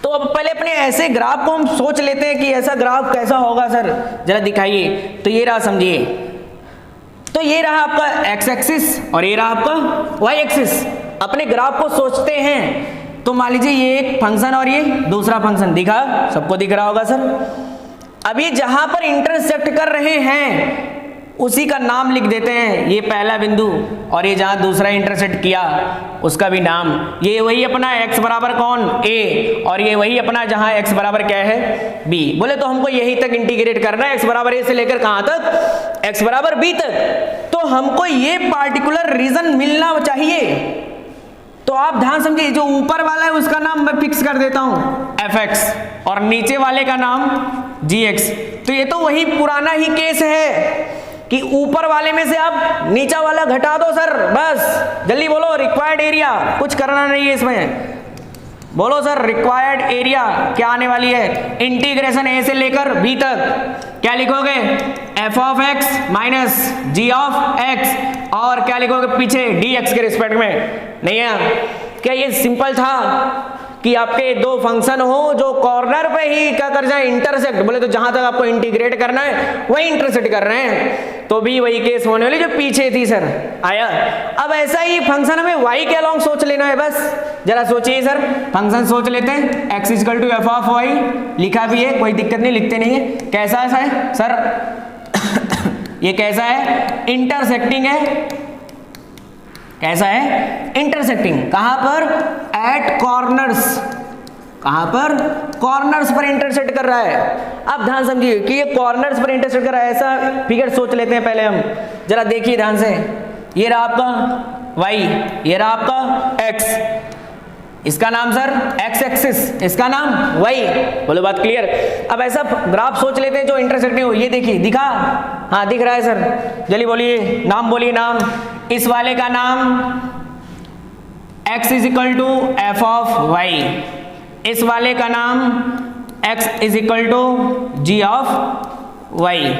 तो अब पहले अपने ऐसे ग्राफ को हम सोच लेते हैं कि ऐसा ग्राफ कैसा होगा सर, जरा दिखाइए। तो ये रहा, समझिए, तो ये रहा आपका एक्स एक्सिस और ये रहा आपका वाई एक्सिस। अपने ग्राफ को सोचते हैं तो मान लीजिए ये एक फंक्शन और ये दूसरा फंक्शन, दिखा, सबको दिख रहा होगा सर। अभी जहां पर इंटरसेक्ट कर रहे हैं उसी का नाम लिख देते हैं, ये पहला बिंदु, और ये जहां दूसरा इंटरसेक्ट किया उसका भी नाम। ये वही अपना x बराबर कौन a, और ये वही अपना जहां x बराबर क्या है b। बोले तो हमको यही तक इंटीग्रेट करना है, x बराबर a से लेकर कहां तक, x बराबर b तक। तो हमको ये पार्टिकुलर रीजन मिलना चाहिए। तो आप ध्यान समझिए, जो ऊपर वाला है उसका नाम मैं फिक्स कर देता हूं fx और नीचे वाले का नाम gx। तो ये तो वही पुराना ही केस है कि ऊपर वाले में से आप नीचा वाला घटा दो सर, बस जल्दी बोलो। रिक्वायर्ड एरिया, कुछ करना नहीं है इसमें, बोलो सर। रिक्वायर्ड एरिया क्या आने वाली है, इंटीग्रेशन a से लेकर b तक क्या लिखोगे, f of x minus g of x, और क्या लिखोगे पीछे dx के रिस्पेक्ट में। नहीं है क्या, ये सिंपल था कि आपके दो फंक्शन हो जो कॉर्नर पे ही क्या कर जाए, इंटरसेक्ट। बोले तो जहां तक आपको इंटीग्रेट करना है वही इंटरसेक्ट कर रहे हैं, तो भी वही केस होने वाली जो पीछे थी सर, आया। अब ऐसा ही फंक्शन हमें y के अलोंग सोच लेना है, बस जरा सोचिए सर। फंक्शन सोच लेते हैं, x equal to f of y, लिखा भी है, कोई दिक्कत नहीं, लिखते नहीं है। कैसा है सर ये कैसा है, इंटरसेक्टिंग है। कैसा है, इंटरसेक्टिंग। कहां पर, एट कॉर्नर्स। कहां पर, कॉर्नर्स पर इंटरसेक्ट कर रहा है। अब ध्यान समझिए कि ये कॉर्नर्स पर इंटरसेक्ट कर रहा है, ऐसा फिगर सोच लेते हैं पहले हम, जरा देखिए ध्यान से। ये रहा आपका y, ये रहा आपका x, इसका नाम सर x एक्सिस, इसका नाम y। बोलो बात क्लियर। अब ऐसा ग्राफ सोच लेते हैं जो इंटरसेक्टिंग हो। ये देखिए, दिखा, हाँ दिख रहा है सर, जल्दी बोलिए, नाम बोलिए, नाम। इस वाले का नाम x is equal to f of y, इस वाले का नाम x is equal to g of y,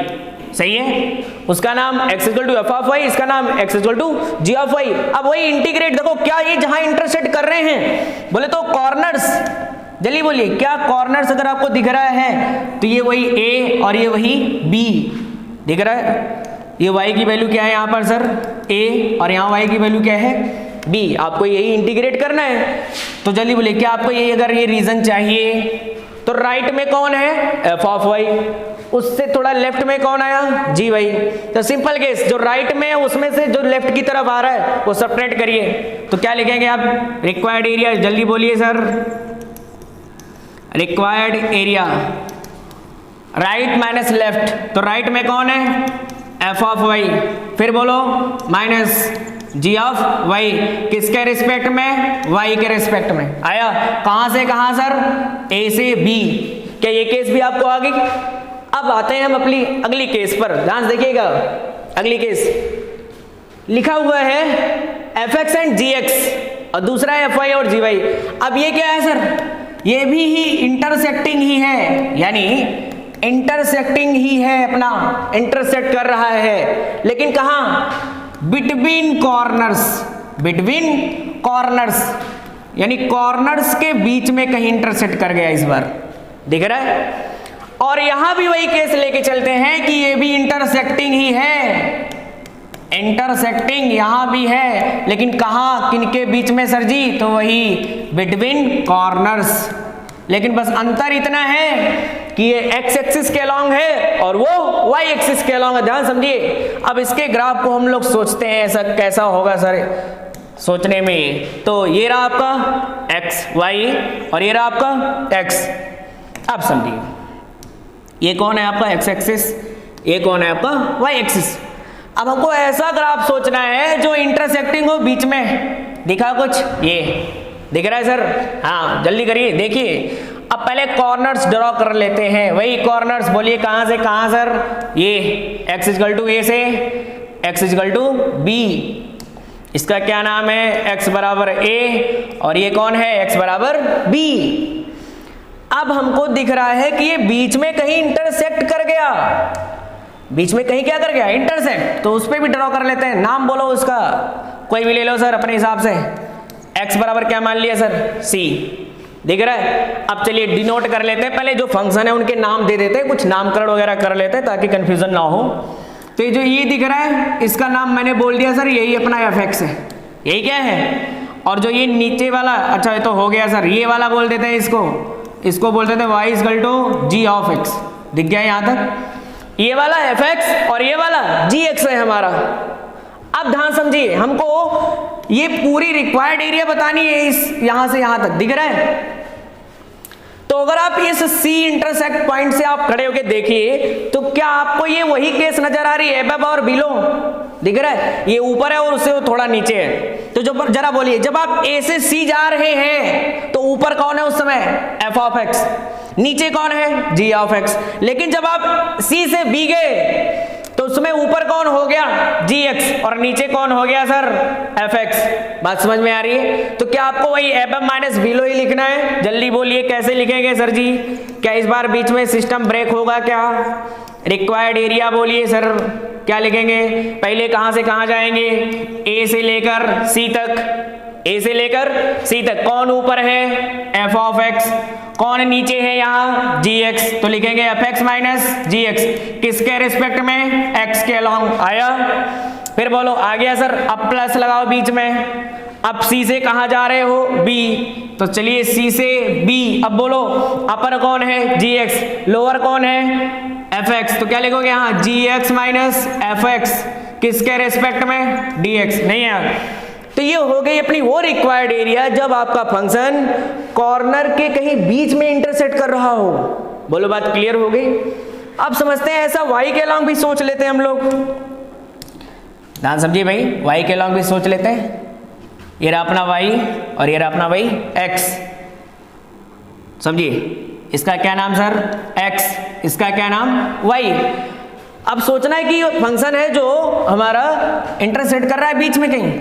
सही है। उसका नाम x equal to f of y, इसका नाम x equal to g of y. अब वही इंटीग्रेट, देखो क्या ये जहां इंटरसेक्ट कर रहे हैं, बोले तो कॉर्नर्स, जल्दी बोलिए, क्या कॉर्नर्स अगर आपको दिख रहा है तो ये वही a और ये वही b दिख रहा है। ये y की वैल्यू क्या है यहाँ पर सर, a, और यहाँ y की वैल्यू क्या है b। आपको यही इंटीग्रेट करना है, तो जल्दी बोलिए, क्या आपको यही अगर ये रीजन चाहिए तो राइट में कौन है, f ऑफ y, उससे थोड़ा लेफ्ट में कौन आया, जी वाई। तो सिंपल केस, जो राइट में है उसमें से जो लेफ्ट की तरफ आ रहा है वो सेपरेट करिए, तो क्या लिखेंगे आप, रिक्वायर्ड एरिया, जल्दी बोलिए sir, required area right minus left. तो राइट में कौन है, एफ ऑफ वाई, फिर बोलो माइनस जी ऑफ वाई, किसके रिस्पेक्ट में, वाई के रिस्पेक्ट में। आया, कहां से कहां सर, ए से बी। क्या ये केस भी आपको आ गई। अब आते हैं हम अपनी अगली केस पर, ध्यान देखिएगा। अगली केस लिखा हुआ है f x and g x और दूसरा है एफ वाई और जी वाई। अब ये क्या है सर, ये भी ही इंटरसेक्टिंग ही है, यानी इंटरसेक्टिंग ही है, अपना इंटरसेक्ट कर रहा है, लेकिन कहां, बिटवीन कॉर्नर्स। बिटवीन कॉर्नर्स यानी कॉर्नर्स के बीच में कहीं इंटरसेक्ट कर गया, इस बार दिख रहा है। और यहां भी वही केस लेके चलते हैं कि ये भी इंटरसेक्टिंग ही है, इंटरसेक्टिंग यहां भी है, लेकिन कहां, किनके बीच में सर जी, तो वही बिटवीन कॉर्नर्स। लेकिन बस अंतर इतना है कि ये एक्स एक्सिस के अलॉन्ग है और वो वाई एक्सिस के अलॉन्ग है, ध्यान समझिए। अब इसके ग्राफ को हम लोग सोचते हैं ऐसा कैसा होगा सर, सोचने में। तो ये रहा आपका एक्स वाई और ये रहा आपका एक्स। अब समझिए, ये कौन है आपका एक्स एक्सिस, ये कौन है आपका वाई एक्सिस। अब हमको ऐसा ग्राफ सोचना है जो इंटरसेक्टिंग हो बीच में, दिखा कुछ, ये दिख रहा है सर, हाँ जल्दी करिए, देखिए। अब पहले कॉर्नर्स ड्रॉ कर लेते हैं, वही कॉर्नर्स, बोलिए कहां से कहां सर, ये x इक्वल टू ए से x इक्वल टू बी, इसका क्या नाम है, x बराबर a, और ये कौन है, x बराबर b। अब हमको दिख रहा है कि ये बीच में कहीं इंटरसेक्ट कर गया, बीच में कहीं क्या कर गया, इंटरसेक्ट। तो उस पर भी ड्रॉ कर लेते हैं, नाम बोलो उसका, कोई भी ले लो सर अपने हिसाब से। x बराबर क्या मान लिया सर, c, दिख रहा है। अब चलिए डिनोट कर लेते हैं, पहले जो फंक्शन है उनके नाम दे देते हैं, कुछ नामकरण वगैरह कर लेते हैं ताकि कंफ्यूजन ना हो। तो ये जो ये दिख रहा है इसका नाम मैंने बोल दिया सर, यही अपना fx है, यही क्या है। और जो ये नीचे वाला, अच्छा ये तो हो गया सर, ये वाला बोल देते हैं इसको बोल देते हैं y is equal to g of x। दिख गया यहाँ तक, ये वाला fx और ये वाला gx है हमारा। अब ध्यान समझिए, हमको ये पूरी रिक्वायर्ड एरिया बतानी है, इस यहां से यहां तक दिख रहा है। तो अगर आप इस C इंटरसेक्ट पॉइंट से आप खड़े होकर देखिए तो क्या आपको ये वही केस नजर आ रही है, अबव और बिलो दिख रहा है, ये ऊपर है और उससे थोड़ा नीचे है। तो जो जरा बोलिए, जब आप A से C जा रहे हैं तो ऊपर कौन है उस समय, f ऑफ x, नीचे कौन है, g ऑफ x। लेकिन जब आप C से B गए तो उसमें ऊपर कौन हो गया, gx, और नीचे कौन हो गया सर, fx। बात समझ में आ रही है। तो क्या आपको वही above माइनस बिलो ही लिखना है, जल्दी बोलिए कैसे लिखेंगे सर जी। क्या इस बार बीच में सिस्टम ब्रेक होगा क्या, रिक्वायर्ड एरिया बोलिए सर, क्या लिखेंगे, पहले कहां से कहां जाएंगे, A से लेकर C तक, A से लेकर C तक, कौन ऊपर है, f ऑफ x, कौन नीचे है यहाँ, gx, तो लिखेंगे fx माइनस gx, किसके रिस्पेक्ट में, x के अलोंग। आया, फिर बोलो आ गया सर, अब प्लस लगाओ बीच में। अब C से कहाँ जा रहे हो, B, तो चलिए C से B। अब बोलो अपर कौन है, gx, लोअर कौन है, fx, तो क्या लिखोगे यहाँ, gx माइनस fx, किसके रेस्पेक्ट में, dx। नहीं है, तो ये हो गई अपनी वो रिक्वायर्ड एरिया जब आपका फंक्शन कॉर्नर के कहीं बीच में इंटरसेक्ट कर रहा हो। बोलो बात क्लियर हो गई। अब समझते हैं ऐसा y के अलोंग भी सोच लेते हैं हम लोग, ध्यान समझिए भाई, y के अलोंग भी सोच लेते हैं। ये रहा अपना y और ये रहा अपना भाई x, समझिए, इसका क्या नाम सर, x, इसका क्या नाम, y। अब सोचना है कि फंक्शन है जो हमारा इंटरसेक्ट कर रहा है बीच में कहीं,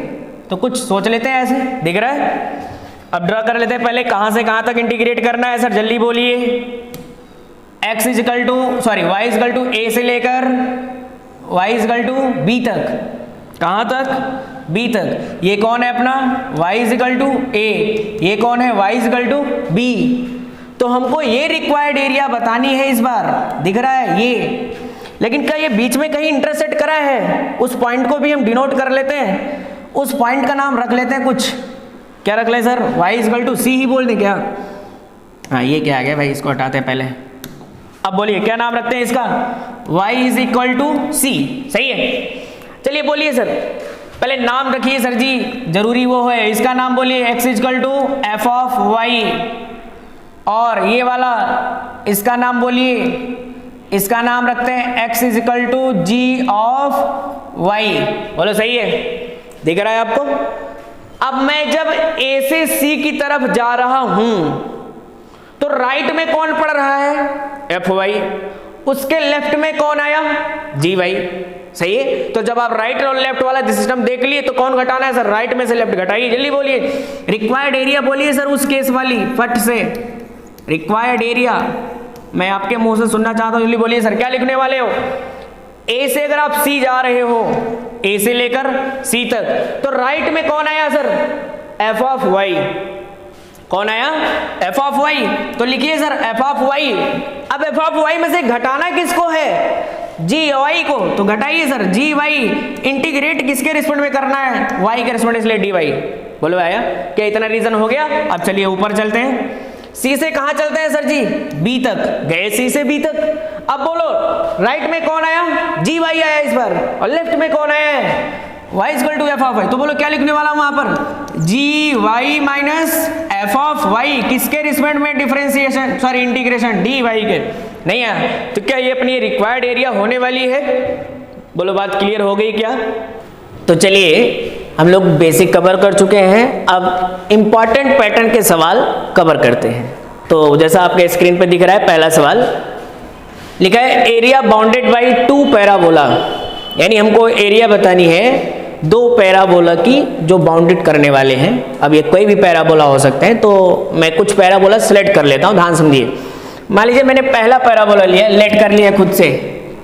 तो कुछ सोच लेते हैं ऐसे, दिख रहा है। अब ड्रा कर लेते हैं, पहले कहां से कहां तक इंटीग्रेट करना है सर, जल्दी बोलिए। x is equal to, sorry y is equal to a से लेकर y is equal to b तक, कहां तक, b तक। ये कौन है अपना, y is equal to a, ये कौन है, y is equal to b। तो हमको ये रिक्वायर्ड एरिया बतानी है इस बार, दिख रहा है ये। लेकिन क्या ये बीच में कहीं इंटरसेक्ट करा है, उस पॉइंट को भी हम डिनोट कर लेते हैं, उस पॉइंट का नाम रख लेते हैं कुछ, क्या रख लें sir, y is equal to c ही बोल दें क्या। हाँ ये क्या आ गया भाई, इसको हटाते हैं पहले। अब बोलिए क्या नाम रखते हैं इसका, y is equal to c, सही है। चलिए बोलिए सर, पहले नाम रखिए सर जी, जरूरी वो है, इसका नाम बोलिए x is equal to f of y, और ये वाला इसका नाम बोलिए, इसका नाम रखते हैं x is equal to g of y। बोलो सही है, दिख रहा है आपको। अब मैं जब A से C की तरफ जा रहा हूं तो राइट में कौन पड़ रहा है, fy, उसके लेफ्ट में कौन आया, gy, सही है। तो जब आप राइट और लेफ्ट वाला सिस्टम देख लिए तो कौन घटाना है सर, राइट में से लेफ्ट घटाइए, जल्दी बोलिए। रिक्वायर्ड एरिया बोलिए सर उस केस वाली, फट से रिक्वायर्ड एरिया मैं आपके मुंह से सुनना चाहता हूं, जल्दी बोलिए सर क्या लिखने वाले हो। A से अगर आप C जा रहे हो, A से लेकर C तक, तो राइट में कौन आया सर, f ऑफ y, कौन आया, f ऑफ y, तो लिखिए सर f ऑफ y। अब f ऑफ y में से घटाना किसको है, gy को, तो घटाइए सर gy, इंटीग्रेट किसके रिस्पेक्ट में करना है, y के रिस्पेक्ट, इसलिए dy। बोलो आया क्या, इतना रीजन हो गया। अब चलिए ऊपर चलते हैं, C से कहां चलते हैं सर जी, B तक गए, C से B तक। अब बोलो राइट में कौन आया, gy आया इस बार, और लेफ्ट में कौन आया है, y is equal to f of y। तो बोलो क्या लिखने वाला हूं वहां पर, gy minus f of y, किसके रिस्पेक्ट में डिफरेंशिएशन, सॉरी इंटीग्रेशन, dy के, नहीं है। तो क्या ये अपनी रिक्वायर्ड एरिया होने वाली है, बोलो बात क्लियर हो गई क्या। तो चलिए हम लोग बेसिक कवर कर चुके हैं, अब इम्पॉर्टेंट पैटर्न के सवाल कवर करते हैं। तो जैसा आपके स्क्रीन पर दिख रहा है, पहला सवाल लिखा है एरिया बाउंडेड बाय 2 पैराबोला, यानी हमको एरिया बतानी है 2 पैराबोला की जो बाउंडेड करने वाले हैं। अब ये कोई भी पैराबोला हो सकते हैं, तो मैं कुछ पैराबोला सेलेक्ट कर लेता हूँ, ध्यान समझिए। मान लीजिए मैंने पहला पैराबोला लिया, लेट कर लिया खुद से।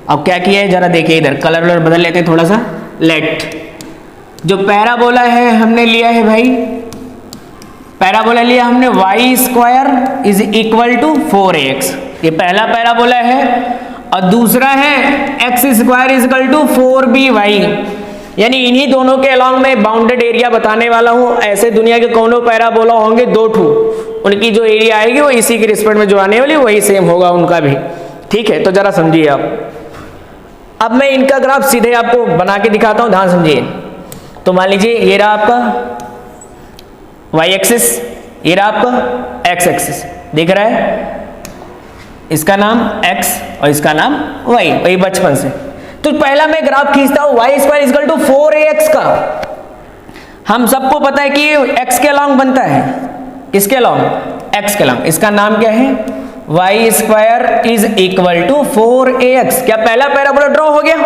अब क्या किया है जरा देखिए, इधर कलर वलर बदल लेते हैं थोड़ा सा। लेट जो पैराबोला है हमने लिया है भाई पैराबोला लिया हमने y square is equal to 4ax, ये पहला पैराबोला है, और दूसरा है x square is equal to 4by, यानी इन्हीं दोनों के अलॉन्ग में बाउंडेड एरिया बताने वाला हूं। ऐसे दुनिया के कौनों पैराबोला होंगे 2 ठू, उनकी जो एरिया आएगी वो इसी के रिस्पेक्ट में जो आने वाली वही सेम होगा उनका भी, ठीक है। तो जरा समझिए आप, अब मैं इनका ग्राफ सीधे आपको बना के दिखाता हूं, ध्यान समझिए। तो मान लीजिए ये रहा आपका y एक्सिस, ये रहा आपका x एक्सिस, दिख रहा है, इसका नाम x और इसका नाम y, वही बचपन से। तो पहला मैं ग्राफ खींचता हूं y square equal to 4ax का। हम सबको पता है कि x के अलॉन्ग बनता है, किसके अलॉन्ग? x के अलॉन्ग। इसका नाम क्या है? y square is equal to 4ax। क्या पहला पैराबोला ड्रॉ हो गया?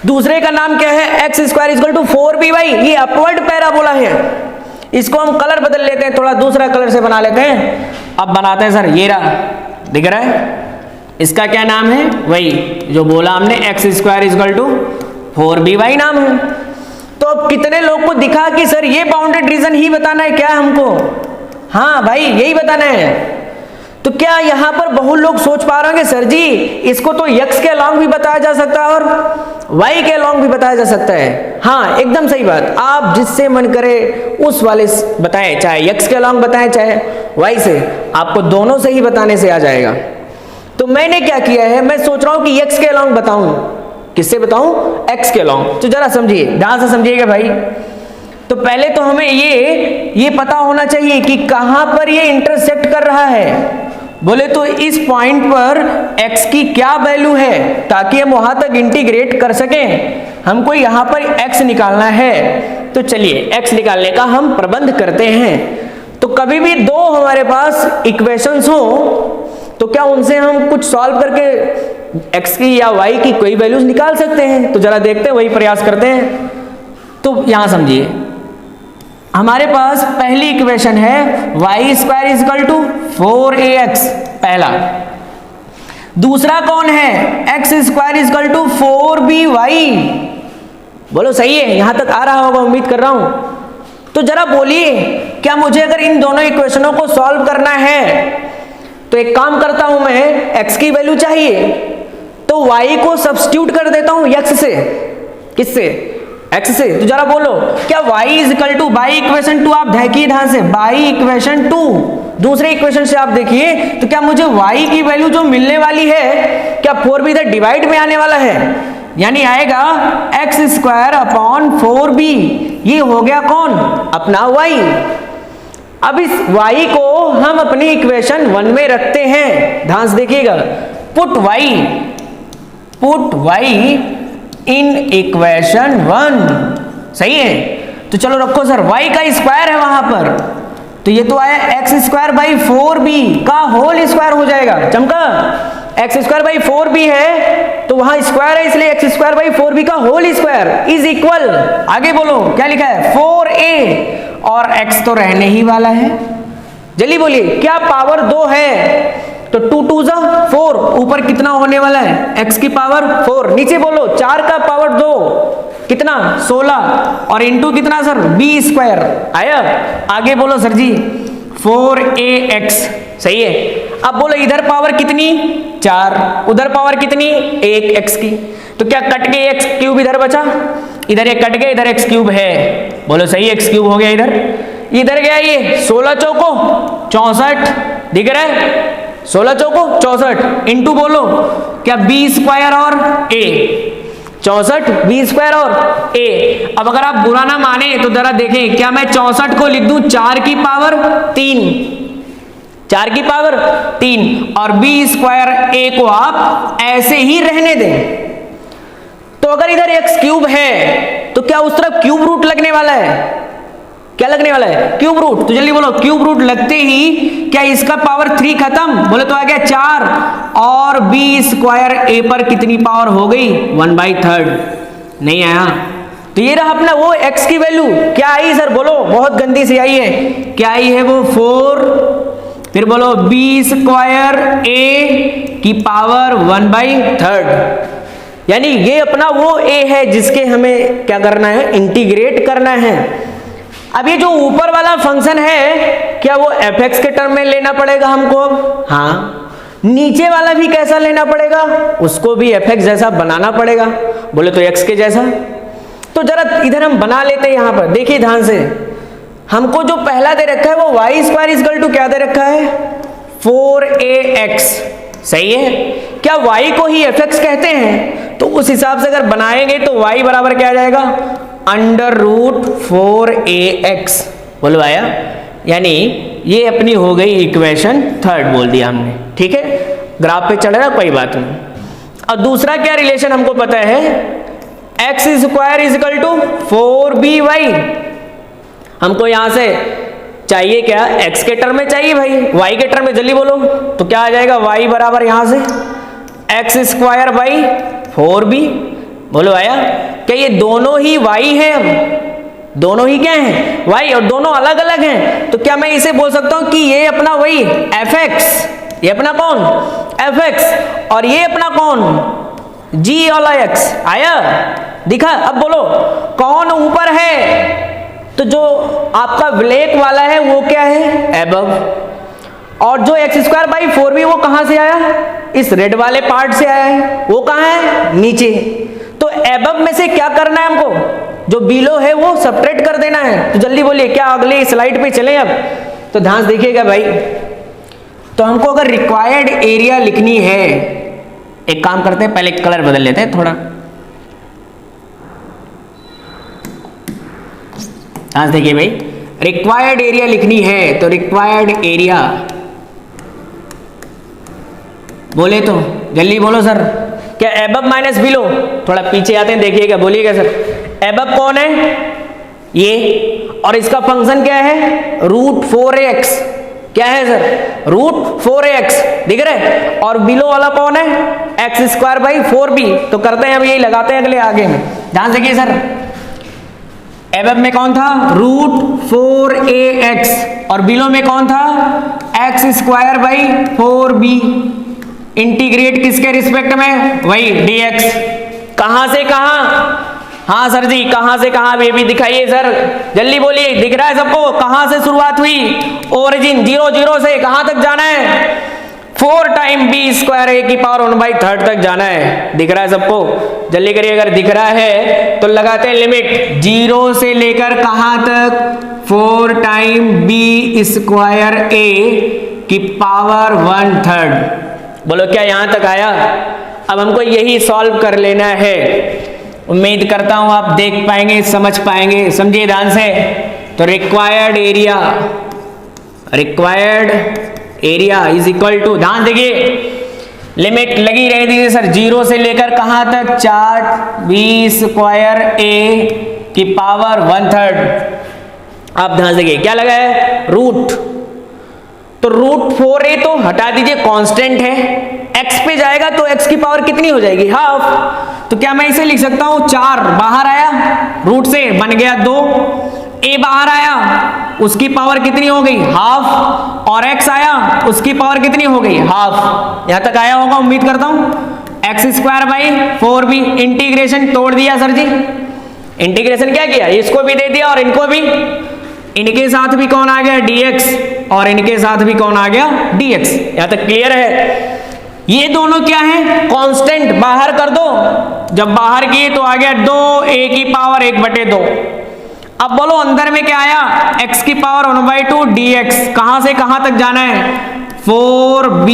दूसरे का नाम क्या है? x square equal to 4by, ये अपवर्ड पैराबोला है। इसको हम कलर बदल लेते हैं, थोड़ा दूसरा कलर से बना लेते हैं। अब बनाते हैं सर, ये रहा, दिख रहा है, इसका क्या नाम है? वही जो बोला हमने, x square equal to 4by नाम है। तो अब कितने लोग को दिखा कि सर ये बाउंडेड रीजन ही बताना है क्या हमको? हाँ भाई, यही बताना है। तो क्या यहाँ पर बहुत लोग सोच पा रहे होंगे सर जी इसको तो x के अलॉन्ग भी बताया जा सकता है और y के अलॉन्ग भी बताया जा सकता है। हाँ, एकदम सही बात, आप जिससे मन करे उस वाले बताएं, चाहे x के अलॉन्ग बताएं चाहे y से, आपको दोनों से ही बताने से आ जाएगा। तो मैंने क्या किया है, मैं सोच रहा हूं कि x के अलॉन्ग बताऊं। किससे बताऊं? x के अलॉन्ग। तो जरा समझिए, ध्यान से समझिएगा भाई। तो पहले तो हमें ये पता होना चाहिए कि कहां पर ये इंटरसेक्ट कर रहा है। बोले तो इस पॉइंट पर x की क्या वैल्यू है, ताकि हम वहां तक इंटीग्रेट कर सकें। हमको यहां पर x निकालना है, तो चलिए x निकालने का हम प्रबंध करते हैं। तो कभी भी दो हमारे पास इक्वेशंस हो तो क्या उनसे हम कुछ सॉल्व करके x की या y की कोई वैल्यूज निकाल सकते हैं? तो जरा देखते हैं, वही प्रयास करते हैं। तो यहां समझिए, हमारे पास पहली इक्वेशन है y square is equal to 4ax, पहला। दूसरा कौन है? x square is equal to 4by। बोलो सही है, यहां तक आ रहा होगा, उम्मीद कर रहा हूं। तो जरा बोलिए, क्या मुझे अगर इन दोनों इक्वेशनों को सॉल्व करना है तो एक काम करता हूं, मैं x की वैल्यू चाहिए तो y को सब्स्टिट्यूट कर देता हूं x से। किससे? x से। तो जरा बोलो, क्या y is equal two by equation 2, आप देखिए ध्यान से, बाई इक्वेशन 2 दूसरे इक्वेशन से आप देखिए, तो क्या मुझे y की वैल्यू जो मिलने वाली है, क्या 4b इधर डिवाइड में आने वाला है, यानी आएगा x स्क्वायर अपॉन 4b। ये हो गया कौन? अपना y। अब इस y को हम अपनी इक्वेशन 1 में रखते हैं, ध्यान से देखिएगा। पुट y इन इक्वेशन 1, सही है। तो चलो रखो सर, y का स्क्वायर है वहां पर, तो ये तो आया x स्क्वायर बाई 4b का होल स्क्वायर हो जाएगा। चमका, x स्क्वायर बाई 4b है तो वहां स्क्वायर है, इसलिए x स्क्वायर बाई 4b का होल स्क्वायर इज इक्वल, आगे बोलो क्या लिखा है? 4a, और x तो रहने ही वाला है। जल्दी बोलिए, क्या पावर 2 है? तो 2 2 जा 4, ऊपर कितना होने वाला है? x की पावर 4। नीचे बोलो 4 का पावर 2 कितना? 16, और इंटू कितना सर? b स्क्वायर आया। आगे बोलो सर जी 4ax, सही है। अब बोलो इधर पावर कितनी? 4, उधर पावर कितनी? 1 x की। तो क्या कट के x क्यूब इधर बचा? इधर ये कट गया, इधर x क्यूब है, बोलो सही, x क्यूब हो गया। इधर गया ये 16 चौको 64, दिख रहा है? 16 चौको 64 इंटू बोलो क्या? b स्क्वायर और a, 64 b स्क्वायर और a। अब अगर आप बुरा ना माने तो जरा देखें, क्या मैं 64 को लिख दूं 4 की पावर 3, 4 की पावर 3, और b स्क्वायर a को आप ऐसे ही रहने दें। तो अगर इधर x क्यूब है तो क्या उस तरफ क्यूब रूट लगने वाला है? क्या लगने वाला है? Cube root. तो जल्दी बोलो, क्यूब रूट लगते ही क्या इसका पावर 3 खत्म? बोले तो आ गया 4, और b स्क्वायर a पर कितनी पावर हो गई? 1/3। नहीं आया। तो ये रहा अपना वो x की वैल्यू। क्या आई सर? बोलो, बहुत गंदी सी आई है। क्या आई है वो? 4, फिर बोलो b स्क्वायर a की पावर 1/3, यानी ये अपना वो a है जिसके हमें क्या करना है? इंटीग्रेट करना है। अब ये जो ऊपर वाला फंक्शन है क्या वो fx के टर्म में लेना पड़ेगा हमको? हाँ। नीचे वाला भी कैसा लेना पड़ेगा? उसको भी fx जैसा बनाना पड़ेगा। बोले तो x के जैसा। तो जरा इधर हम बना लेते हैं। यहां पर देखिए ध्यान से, हमको जो पहला दे रखा है वो वाई स्क्वायर इक्वल टू क्या दे रखा है? 4ax। सही है। क्या y को ही fx कहते हैं? तो उस हिसाब से अगर बनाएंगे तो y बराबर क्या आ जाएगा? √4ax। बोलो आया? यानी ये अपनी हो गई इक्वेशन थर्ड बोल दिया हमने। ठीक है, ग्राफ पे चढ़ रहा कोई बात नहीं। और दूसरा क्या रिलेशन हमको पता है? x square equal to 4by। हमको यहां से चाहिए क्या? x के टर्म में चाहिए भाई, y के टर्म में जल्दी बोलो। तो क्या आ जाएगा? y बराबर यहां से x स्क्वायर बाई 4b। बोलो आया? क्या ये दोनों ही y है? अब दोनों ही क्या हैं? y, और दोनों अलग अलग हैं। तो क्या मैं इसे बोल सकता हूं कि ये अपना वही fx, ये अपना कौन? fx, और ये अपना कौन? g वाला x। आया? दिखा? अब बोलो कौन ऊपर है? तो जो आपका ब्लैक वाला है वो क्या है? एबव। और जो x स्क्वायर बाई 4b वो कहां से आया? इस रेड वाले पार्ट से आया है। वो कहां है? नीचे। तो एबव में से क्या करना है हमको? जो बिलो है वो सबट्रैक्ट कर देना है। तो जल्दी बोलिए, क्या अगली स्लाइड पे चलें अब? तो ध्यान से देखिएगा भाई। तो हमको अगर रिक्वायर्ड एरिया लिखनी है, एक काम करते हैं, पहले कलर बदल लेते हैं थोड़ा। ध्यान से देखिए भाई, रिक्वायर्ड एरिया लिखनी है तो रिक्वायर्ड एरिया बोले तो जल्दी बोलो सर। क्या एबव माइनस बिलो? थोड़ा पीछे आते हैं, देखिएगा, बोलिएगा सर। एबव कौन है? ये। और इसका फंक्शन क्या है? √4ax। क्या है सर? √4ax। दिख रहा है? और बिलो वाला कौन है? x square by 4b। तो करते हैं अब यही लगाते हैं अगले आगे में। ध्यान से देखिए सर, एबव में कौन था? √4ax। और बिलो में कौन था? x square by 4b। Integrate किसके रिस्पेक्ट में? वही dx। कहां से कहां? हाँ सर जी, कहां से कहां? ये भी दिखाइए सर, जल्दी बोलिए। दिख रहा है सबको? कहां से शुरुआत हुई? ओरिजिन 0 0 से कहां तक जाना है? 4 टाइम b स्क्वायर a की पावर 1/3 तक जाना है। दिख रहा है सबको? जल्दी करिए, अगर दिख रहा है तो लगाते हैं लिमिट 0 से लेकर कहां तक? 4 टाइम b स्क्वायर a की पावर 1/3। बोलो क्या यहां तक आया? अब हमको यही सॉल्व कर लेना है। उम्मीद करता हूं आप देख पाएंगे, समझ पाएंगे। समझिए ध्यान से। तो required area is equal to, ध्यान देखिए, लिमिट लगी रही थी सर 0 से लेकर कहां तक? 4 b स्क्वायर a की पावर 1/3। आप ध्यान से देखिए क्या लगा है? रूट। तो √4a तो हटा दीजिए, कांस्टेंट है। x पे जाएगा तो x की पावर कितनी हो जाएगी? हाफ। तो क्या मैं इसे लिख सकता हूं 4 बाहर आया रूट से, बन गया 2। a बाहर आया, उसकी पावर कितनी हो गई? हाफ। और x आया, उसकी पावर कितनी हो गई? हाफ। यहां तक आया होगा उम्मीद करता हूं। x square by 4b। Integration तोड़ दिया सर जी। इंटीग्रेशन क्या किया? इसको भी दे दिया और इनको भी। इनके साथ भी कौन आ गया? dx। और इनके साथ भी कौन आ गया? dx। यहां तक क्लियर है? ये दोनों क्या है? कांस्टेंट। बाहर कर दो। जब बाहर किए तो आ गया 2a की पावर 1/2। अब बोलो अंदर में क्या आया? x की पावर 1/2 dx। कहां से कहां तक जाना है? 4b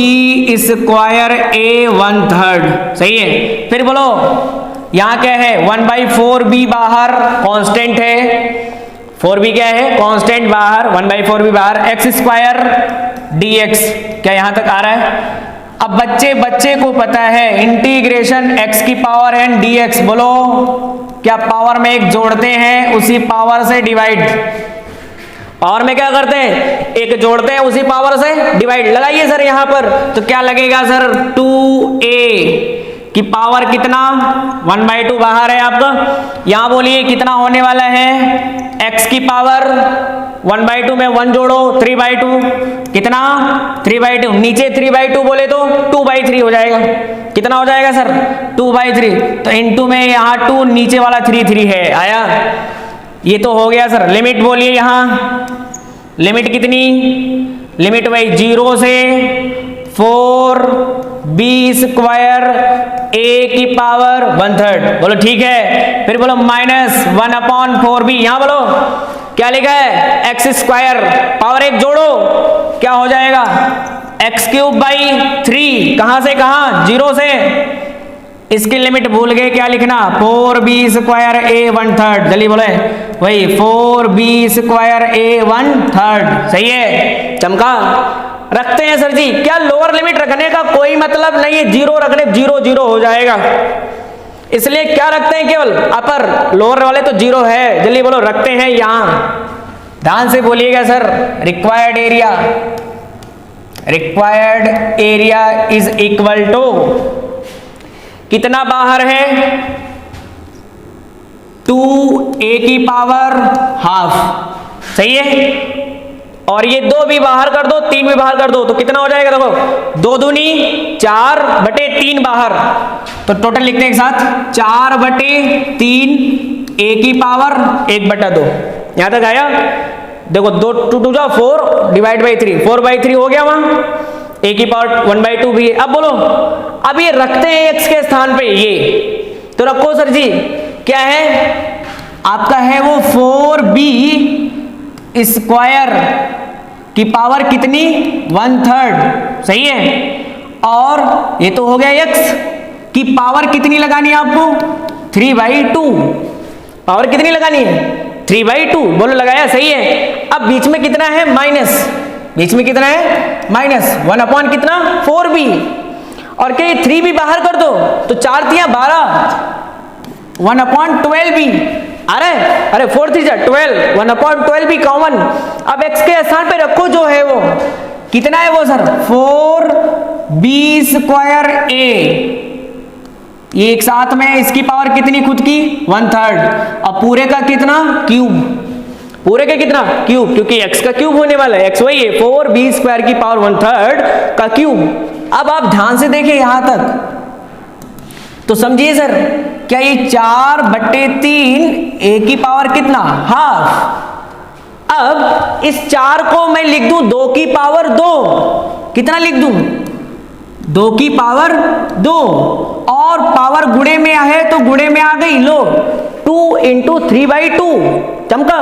square a 1/3। सही है। फिर बोलो यहां क्या है? 1/4b बाहर, कांस्टेंट है। 4b क्या है? कांस्टेंट बाहर, 1/4b बाहर। x square dx। क्या यहां तक आ रहा है? अब बच्चे को पता है इंटीग्रेशन x की पावर n dx। बोलो क्या पावर में एक जोड़ते हैं उसी पावर से डिवाइड। पावर में क्या करते हैं? एक जोड़ते हैं उसी पावर से डिवाइड। लगाइए सर यहां पर, तो क्या लगेगा सर? 2a की पावर कितना? 1/2 बाहर है आपका। यहां बोलिए कितना होने वाला है? x की पावर 1/2 में 1 जोड़ो, 3/2। कितना? 3/2। नीचे 3/2 बोले तो 2/3 हो जाएगा। कितना हो जाएगा सर? 2/3। तो इनटू में यहाँ 2, नीचे वाला 3 है। आया? ये तो हो गया सर। लिमिट बोलिए यहाँ, लिमिट कितनी, लिमिट भाई 0 से 4b स्क्वायर a की पावर 1/3। बोलो ठीक है। फिर बोलो -1/4b, यहां बोलो क्या लिखा है, x स्क्वायर पावर 1 जोड़ो, क्या हो जाएगा x³/3। कहां से कहां, 0 से। इसकी लिमिट भूल गए, क्या लिखना, 4b स्क्वायर a 1/3। जल्दी बोले वही 4b स्क्वायर a 1/3। सही है, चमका। रखते हैं सर जी, क्या लोअर लिमिट रखने का कोई मतलब नहीं है, 0 रखने 0 0 हो जाएगा, इसलिए क्या रखते हैं, केवल अपर, लोअर वाले तो 0 है। जल्दी बोलो, रखते हैं यहां। ध्यान से बोलिएगा sir. Required area, required area is equal to, कितना बाहर है, 2a की पावर हाफ। सही है। और ये 2 भी बाहर कर दो, 3 भी बाहर कर दो, तो कितना हो जाएगा, देखो 2 दूनी 4/3 बाहर, तो टोटल लिखते हैं एक साथ 4/3 a की पावर 1/2। यहां तक आया। देखो 2 2 जा 4 डिवाइड बाई 3, 4/3 हो गया वहां, a की पावर 1/2 भी है। अब बोलो, अब ये रखते हैं x के स्थान पे, ये तो रखो सर जी, क्या है आपका, है वो 4b स्क्वायर की पावर कितनी, 1/3। सही है। और ये तो हो गया x की पावर कितनी लगानी है आपको, 3/2। पावर कितनी लगानी है, 3/2। बोलो लगाया, सही है। अब बीच में कितना है, माइनस, बीच में कितना है, माइनस 1 कितना, 4b। और क्या ये 3 भी बाहर कर दो, तो 4 3 12, 1/12b। अरे 4 3 12, 1/12 भी कॉमन। अब x के स्थान पे रखो, जो है वो कितना है वो सर, 4b स्क्वायर a, ये एक साथ में इसकी पावर कितनी खुद की, 1/3। अब पूरे का कितना, क्यूब, पूरे का कितना, क्यूब, क्योंकि x का क्यूब होने वाला है, x वही है 4b स्क्वायर की पावर 1/3 का क्यूब। अब आप ध्यान से देखें यहां तक, तो समझिए सर, क्या ये 4/3 a की पावर कितना, हाफ। अब इस 4 को मैं लिख दूं 2 की पावर 2, कितना लिख दूं, 2 की पावर 2, और पावर गुणे में है तो गुणे में आ गई, लो 2 × 3/2, चमका।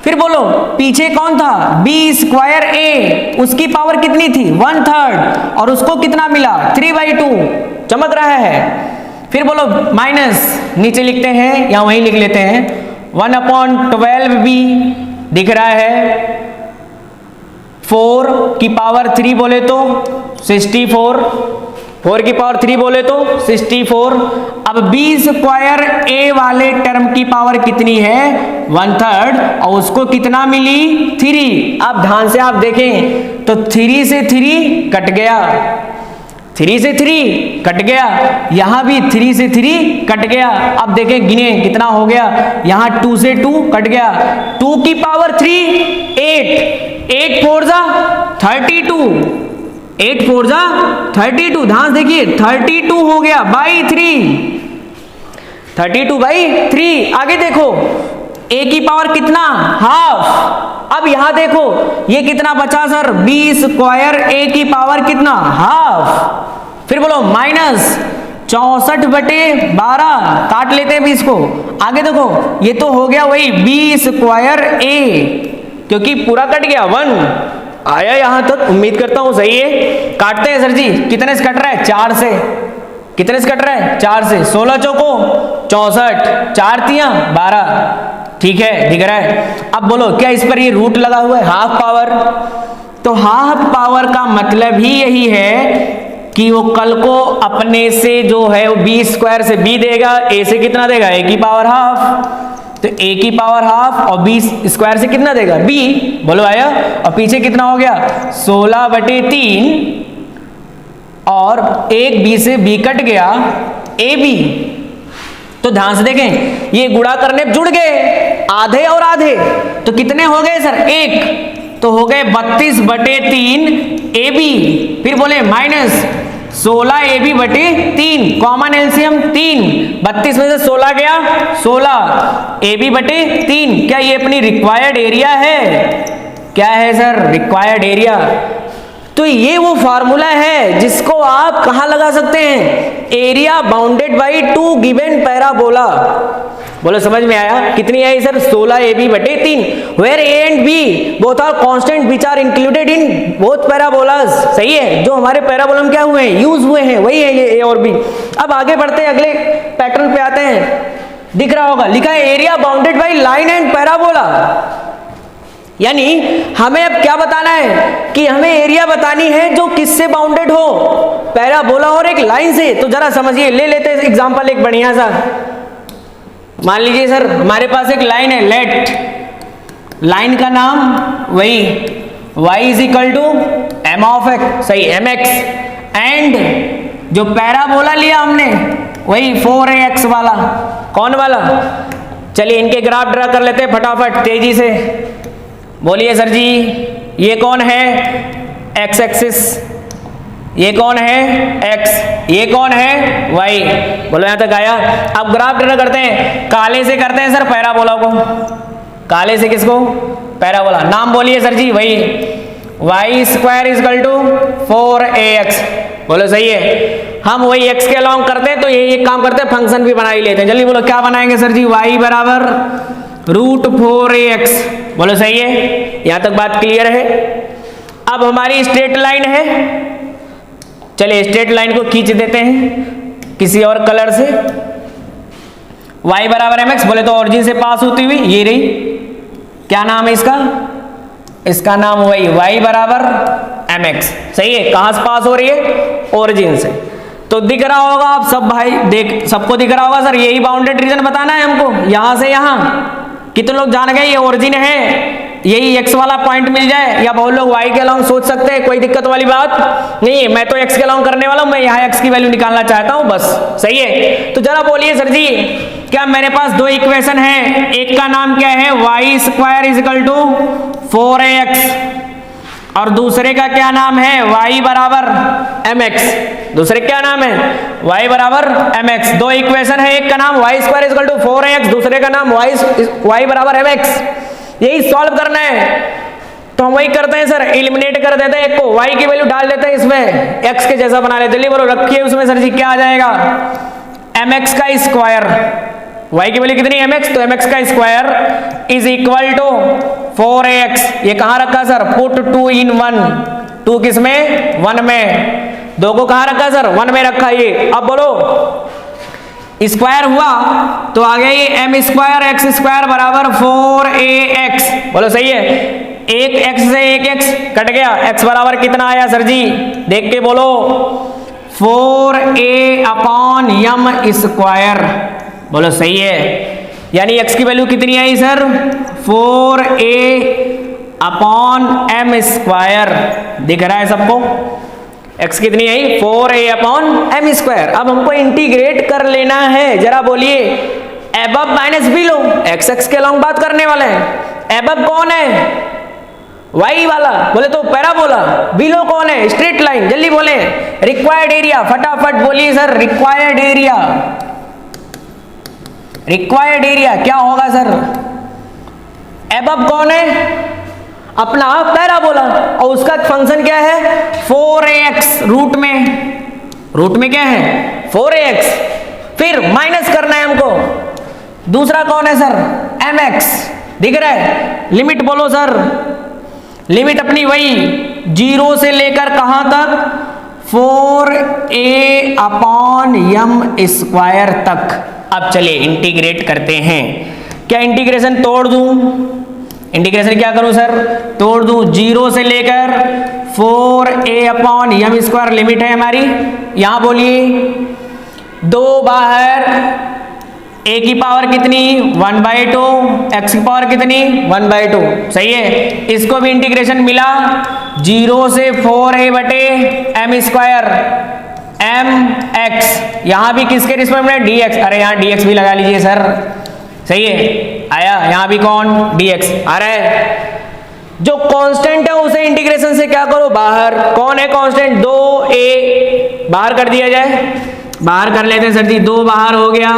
फिर बोलो पीछे कौन था, b स्क्वायर a, उसकी पावर कितनी थी, 1/3, और उसको कितना मिला, 3/2, चमक रहा है। फिर बोलो माइनस, नीचे लिखते हैं या वहीं लिख लेते हैं, 1/12b दिख रहा है, 4 की पावर 3 बोले तो 64, 4 की पावर 3 बोले तो 64। अब b स्क्वायर a वाले टर्म की पावर कितनी है, 1/3, और उसको कितना मिली, 3। अब ध्यान से आप देखें तो 3 से 3 कट गया, 3 से 3 कट गया, यहां भी 3 से 3 कट गया। अब देखें गिने कितना हो गया, यहां 2 से 2 कट गया, 2 की पावर 3 8, 8 4 जा 32, 8 4 जा 32। ध्यान देखिए 32 हो गया बाई 3, 32/3। आगे देखो a की पावर कितना, हाफ। अब यहां देखो ये कितना बचा सर, b स्क्वायर a की पावर कितना, हाफ। फिर बोलो माइनस 64/12, काट लेते हैं 20 को। आगे देखो ये तो हो गया वही b स्क्वायर a, क्योंकि पूरा कट गया, 1 आया यहां तक, उम्मीद करता हूं सही है। काटते हैं सर जी, कितने से कट रहा है, 4 से, कितने से कट रहा है, 4 से, 16 चौको 64, 4 3 12, ठीक है, दिख रहा है। अब बोलो क्या इस पर ये रूट लगा हुआ है, हाफ पावर, तो हाफ पावर का मतलब ही यही है कि वो कल को अपने से जो है वो b स्क्वायर से b देगा, a से कितना देगा, a की पावर हाफ, तो a की पावर हाफ, और b स्क्वायर से कितना देगा, b। बोलो आया। और पीछे कितना हो गया, 16/3, और एक b से b कट गया, ab। तो ध्यान से देखें ये गुणा करने जुड़ गए, आधे और आधे, तो कितने हो गए सर, 1, तो हो गए 32/3 AB। फिर बोले माइनस 16ab बटे 3, कॉमन एलसीएम 3, 32 में से 16 गया 16, ab बटे 3। क्या ये अपनी रिक्वायर्ड एरिया है? क्या है सर? Required area. तो ये वो फॉर्मूला है जिसको आप कहां लगा सकते हैं? Area bounded by 2 given parabola. बोलो समझ में आया? कितनी आई सर? 16ab बटे 3, where a and b both are constant which are included in both parabolas. सही है, जो हमारे पैराबोला में क्या हुए हैं? यूज हुए हैं, वही है ये a और b। अब आगे बढ़ते हैं, अगले पैटर्न पे आते हैं। दिख रहा होगा, लिखा है area bounded by line and parabola. यानी हमें अब क्या बताना है कि हमें एरिया बतानी है जो किससे बाउंडेड हो? पैराबोला और एक लाइन से। तो जरा समझिए, ले लेते हैं एग्जांपल एक बढ़िया सा। मान लीजिए सर हमारे पास एक लाइन है, लेट लाइन का नाम वही y is equal to m of x, सही mx, एंड जो पैराबोला लिया हमने वही 4ax वाला। कौन वाला? चलिए इनके ग्राफ ड्रा कर लेते हैं फटाफट तेजी से। बोलिए सर जी, ये कौन है? x एक्सिस, ये कौन है? x, ये कौन है? y। बोलो यहां तक आया। अब ग्राफ ड्रा करते हैं, काले से करते हैं सर पैराबोला को। काले से किसको? पैराबोला। नाम बोलिए सर जी, वही y square is equal to 4ax। बोलो सही है। हम वही x के अलॉन्ग करते हैं, तो यही एक काम करते हैं, फंक्शन भी बना ही लेते हैं। जल्दी बोलो क्या बनाएंगे सर जी? y बराबर √4ax। बोलो सही है, यहां तक बात क्लियर है। अब हमारी स्ट्रेट लाइन है, चलिए स्ट्रेट लाइन को खींच देते हैं किसी और कलर से। y बराबर mx, बोले तो ऑरिजिन से पास होती हुई ये रही। क्या नाम है इसका? इसका नाम वही y बराबर mx। सही है, कहां से पास हो रही है? ऑरिजिन से। तो दिख रहा होगा आप सब भाई, देख सबको दिख रहा होगा सर, यही बाउंडेड रीजन बताना है हमको, यहां से यहां। कितने लोग जान गए ये ओरिजिन है, यही x वाला पॉइंट मिल जाए, या बहुत लोग y के अलाउंग सोच सकते हैं, कोई दिक्कत वाली बात नहीं है। मैं तो x के अलाउंग करने वाला हूं, मैं यहाँ x की वैल्यू निकालना चाहता हूं बस। सही है, तो जरा बोलिए सर जी, क्या मेरे पास दो इक्वेशन है, एक का नाम क्या है? y square is equal to 4ax, और दूसरे का क्या नाम है? y बराबर mx। दूसरे क्या नाम है? y बराबर mx। दो इक्वेशन है, एक का नाम y square is equal to 4ax, दूसरे का नाम y बराबर mx। यही सॉल्व करना है, तो हम वही करते हैं सर, एलिमिनेट कर देते हैं एक को, y की वैल्यू डाल देते हैं इसमें, x के जैसा बना लेते हैं। जल्दी बोलो, रखिए उसमें सर जी क्या आ जाएगा? mx का स्क्वायर, y की वैल्यू कितनी? mx, तो mx का square is equal to 4ax। ये कहां रखा सर? पुट 2 in 1, 2 किस में? 1 में। 2 को कहां रखा सर? 1 में रखा ये। अब बोलो स्क्वायर हुआ तो आ गया ये m स्क्वायर x स्क्वायर बराबर 4ax। बोलो सही है, एक x से एक x कट गया, x बराबर कितना आया सर जी? देख के बोलो, 4a अपॉन m स्क्वायर। बोलो सही है, यानी x की वैल्यू कितनी आई sir? 4a upon m square. दिख रहा है सबको? x कितनी आई? 4a upon m square. अब हमको इंटीग्रेट कर लेना है, जरा बोलिए above minus below, x x के लॉन्ग बात करने वाले हैं। एबव कौन है? y वाला, बोले तो पैराबोला। बिलो कौन है? Straight line. जल्दी बोले, रिक्वायर्ड एरिया, फटाफट बोलिए sir, required area. Required area क्या होगा सर? एबव कौन है? अपना पैराबोला, और उसका फंक्शन क्या है? 4ax। रूट में क्या है? 4ax। फिर माइनस करना है हमको। दूसरा कौन है सर? mx। दिख रहा है? लिमिट बोलो सर, लिमिट अपनी वही 0 से लेकर कहां तक? 4a अपॉन m स्क्वायर तक। अब चलिए इंटीग्रेट करते हैं। क्या इंटीग्रेशन तोड़ दूं? इंटीग्रेशन क्या करूं सर? तोड़ दूं। 0 से लेकर 4a upon m square limit है हमारी। यहां बोलिए 2 बाहर, a की पावर कितनी? 1/2, x की पावर कितनी? 1/2। सही है, इसको भी इंटीग्रेशन मिला 0 से 4a बटे m स्क्वायर mx। यहां भी किसके रिस्पेक्ट में? dx। अरे यहां dx भी लगा लीजिए सर। सही है, आया? यहां भी कौन? dx आ रहा है। जो कांस्टेंट है उसे इंटीग्रेशन से क्या करो, बाहर। कौन है कांस्टेंट, 2a, बाहर कर दिया जाए, बाहर कर लेते हैं सर जी। 2 बाहर हो गया,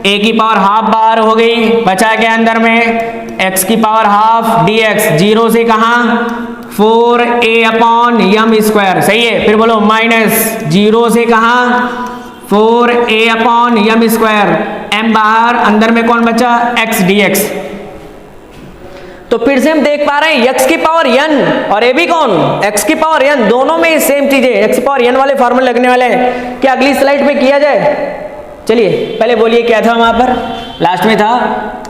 a की पावर हाफ बाहर हो गई, बचा क्या अंदर में, x की पावर हाफ dx, 0 से कहाँ, 4a/m², सही है। फिर बोलो माइनस 0 से कहाँ, 4a/m², m बाहर, अंदर में कौन बचा, x dx। तो फिर से हम देख पा रहे हैं x की पावर n और ये भी कौन, x की पावर n, दोनों में सेम चीजें, x की पावर n वाले फॉर्मूले लगने वाले हैं। क्या अगली स्लाइड पे किया जाए, चलिए पहले बोलिए क्या था वहां पर, लास्ट में था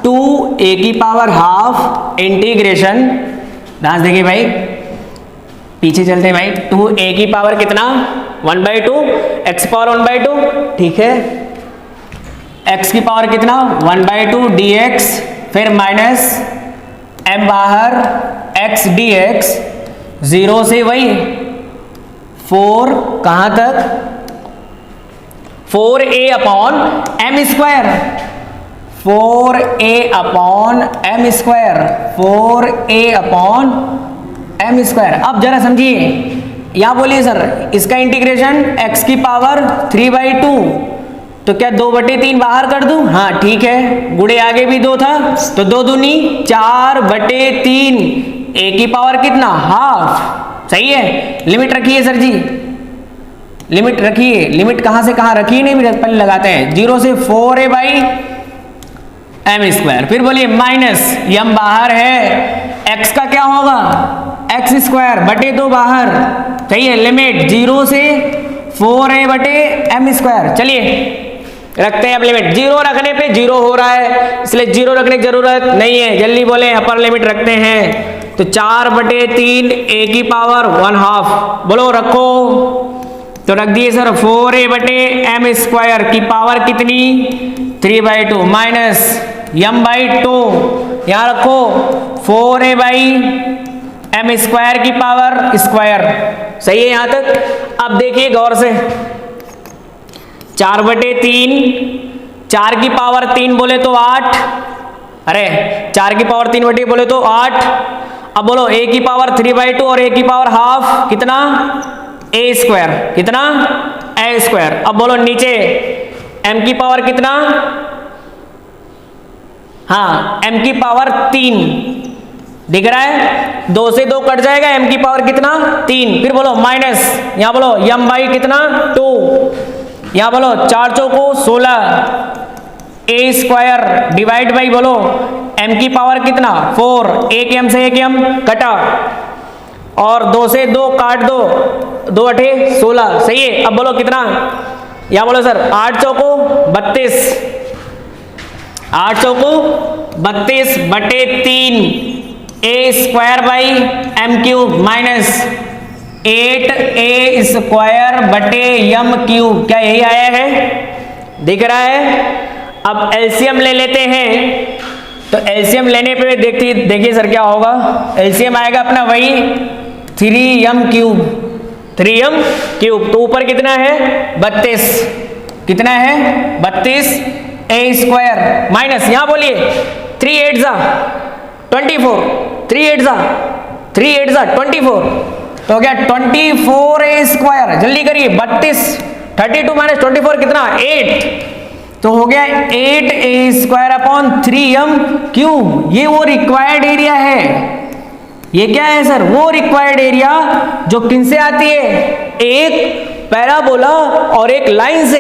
2a की पावर हाफ इंटीग्रेशन, ध्यान देखिए भाई, पीछे चलते हैं भाई, 2a की पावर कितना, 1/2, x पावर 1/2, ठीक है, x की पावर कितना 1/2 dx, फिर माइनस m बाहर, x dx, 0 से वही 4 कहां तक, 4a/m², 4a/m², अब जरा समझिए, यहां बोलिए सर इसका इंटीग्रेशन x की पावर 3/2, तो क्या 2/3 बाहर कर दूं, हाँ ठीक है, गुणे आगे भी 2 था, तो 2 दूनी 4/3, a की पावर कितना, हाफ, सही है। लिमिट रखिए सर जी, लिमिट रखिए, लिमिट कहां से कहां रखिए, नहीं पहले लगाते हैं, 0 से 4a/m², फिर बोलिए माइनस m बाहर है, x का क्या होगा, x²/2 बाहर, सही है, लिमिट 0 से 4a/m², चलिए रखते हैं अब लिमिट, 0 रखने पे 0 हो रहा है, इसलिए 0 रखने की जरूरत नहीं है, जल्दी बोले, अपर लिमिट रखते हैं, तो 4/3 a की पावर 1/2, बोलो रखो, तो रख दिए सर 4a/m² की पावर कितनी, 3/2, माइनस m/2, यहां रखो 4a/m² की पावर स्क्वायर, सही है यहां तक। अब देखिए गौर से, 4/3, 4 की पावर 3 बोले तो 8, अरे 4 की पावर 3 बटे बोले तो 8, अब बोलो a की पावर 3/2 और a की पावर हाफ कितना, a², कितना, a², अब बोलो नीचे m की पावर कितना, हाँ m की पावर 3, दिख रहा है, 2 से 2 कट जाएगा, m की पावर कितना, 3, फिर बोलो माइनस, यहां बोलो m/, कितना 2, यहां बोलो 4 चौको 16, a² डिवाइड बाई बोलो m की पावर कितना 4, एक m से एक m कटा, और 2 से 2 काट दो, 2 8 16, सही है। अब बोलो कितना, यहां बोलो सर 8 चौको 32, 8 चौको 32/3 a²/m³ माइनस 8a²/m³, क्या यही आया है, दिख रहा है। अब एलसीएम ले लेते हैं, तो एलसीएम लेने पे देखिए सर क्या होगा, एलसीएम आएगा अपना वही 3m³, 3m³, तो ऊपर कितना है 32, कितना है 32 a² माइनस, यहां बोलिए 3 8 जा 24, 3 8 जा 24, तो हो गया 24a², जल्दी करिए 32, 32 माइनस 24 कितना 8, तो हो गया 8a²/3m³, ये वो रिक्वायर्ड एरिया है, ये क्या है सर, वो रिक्वायर्ड एरिया जो किन से आती है, एक पैराबोला और एक लाइन से।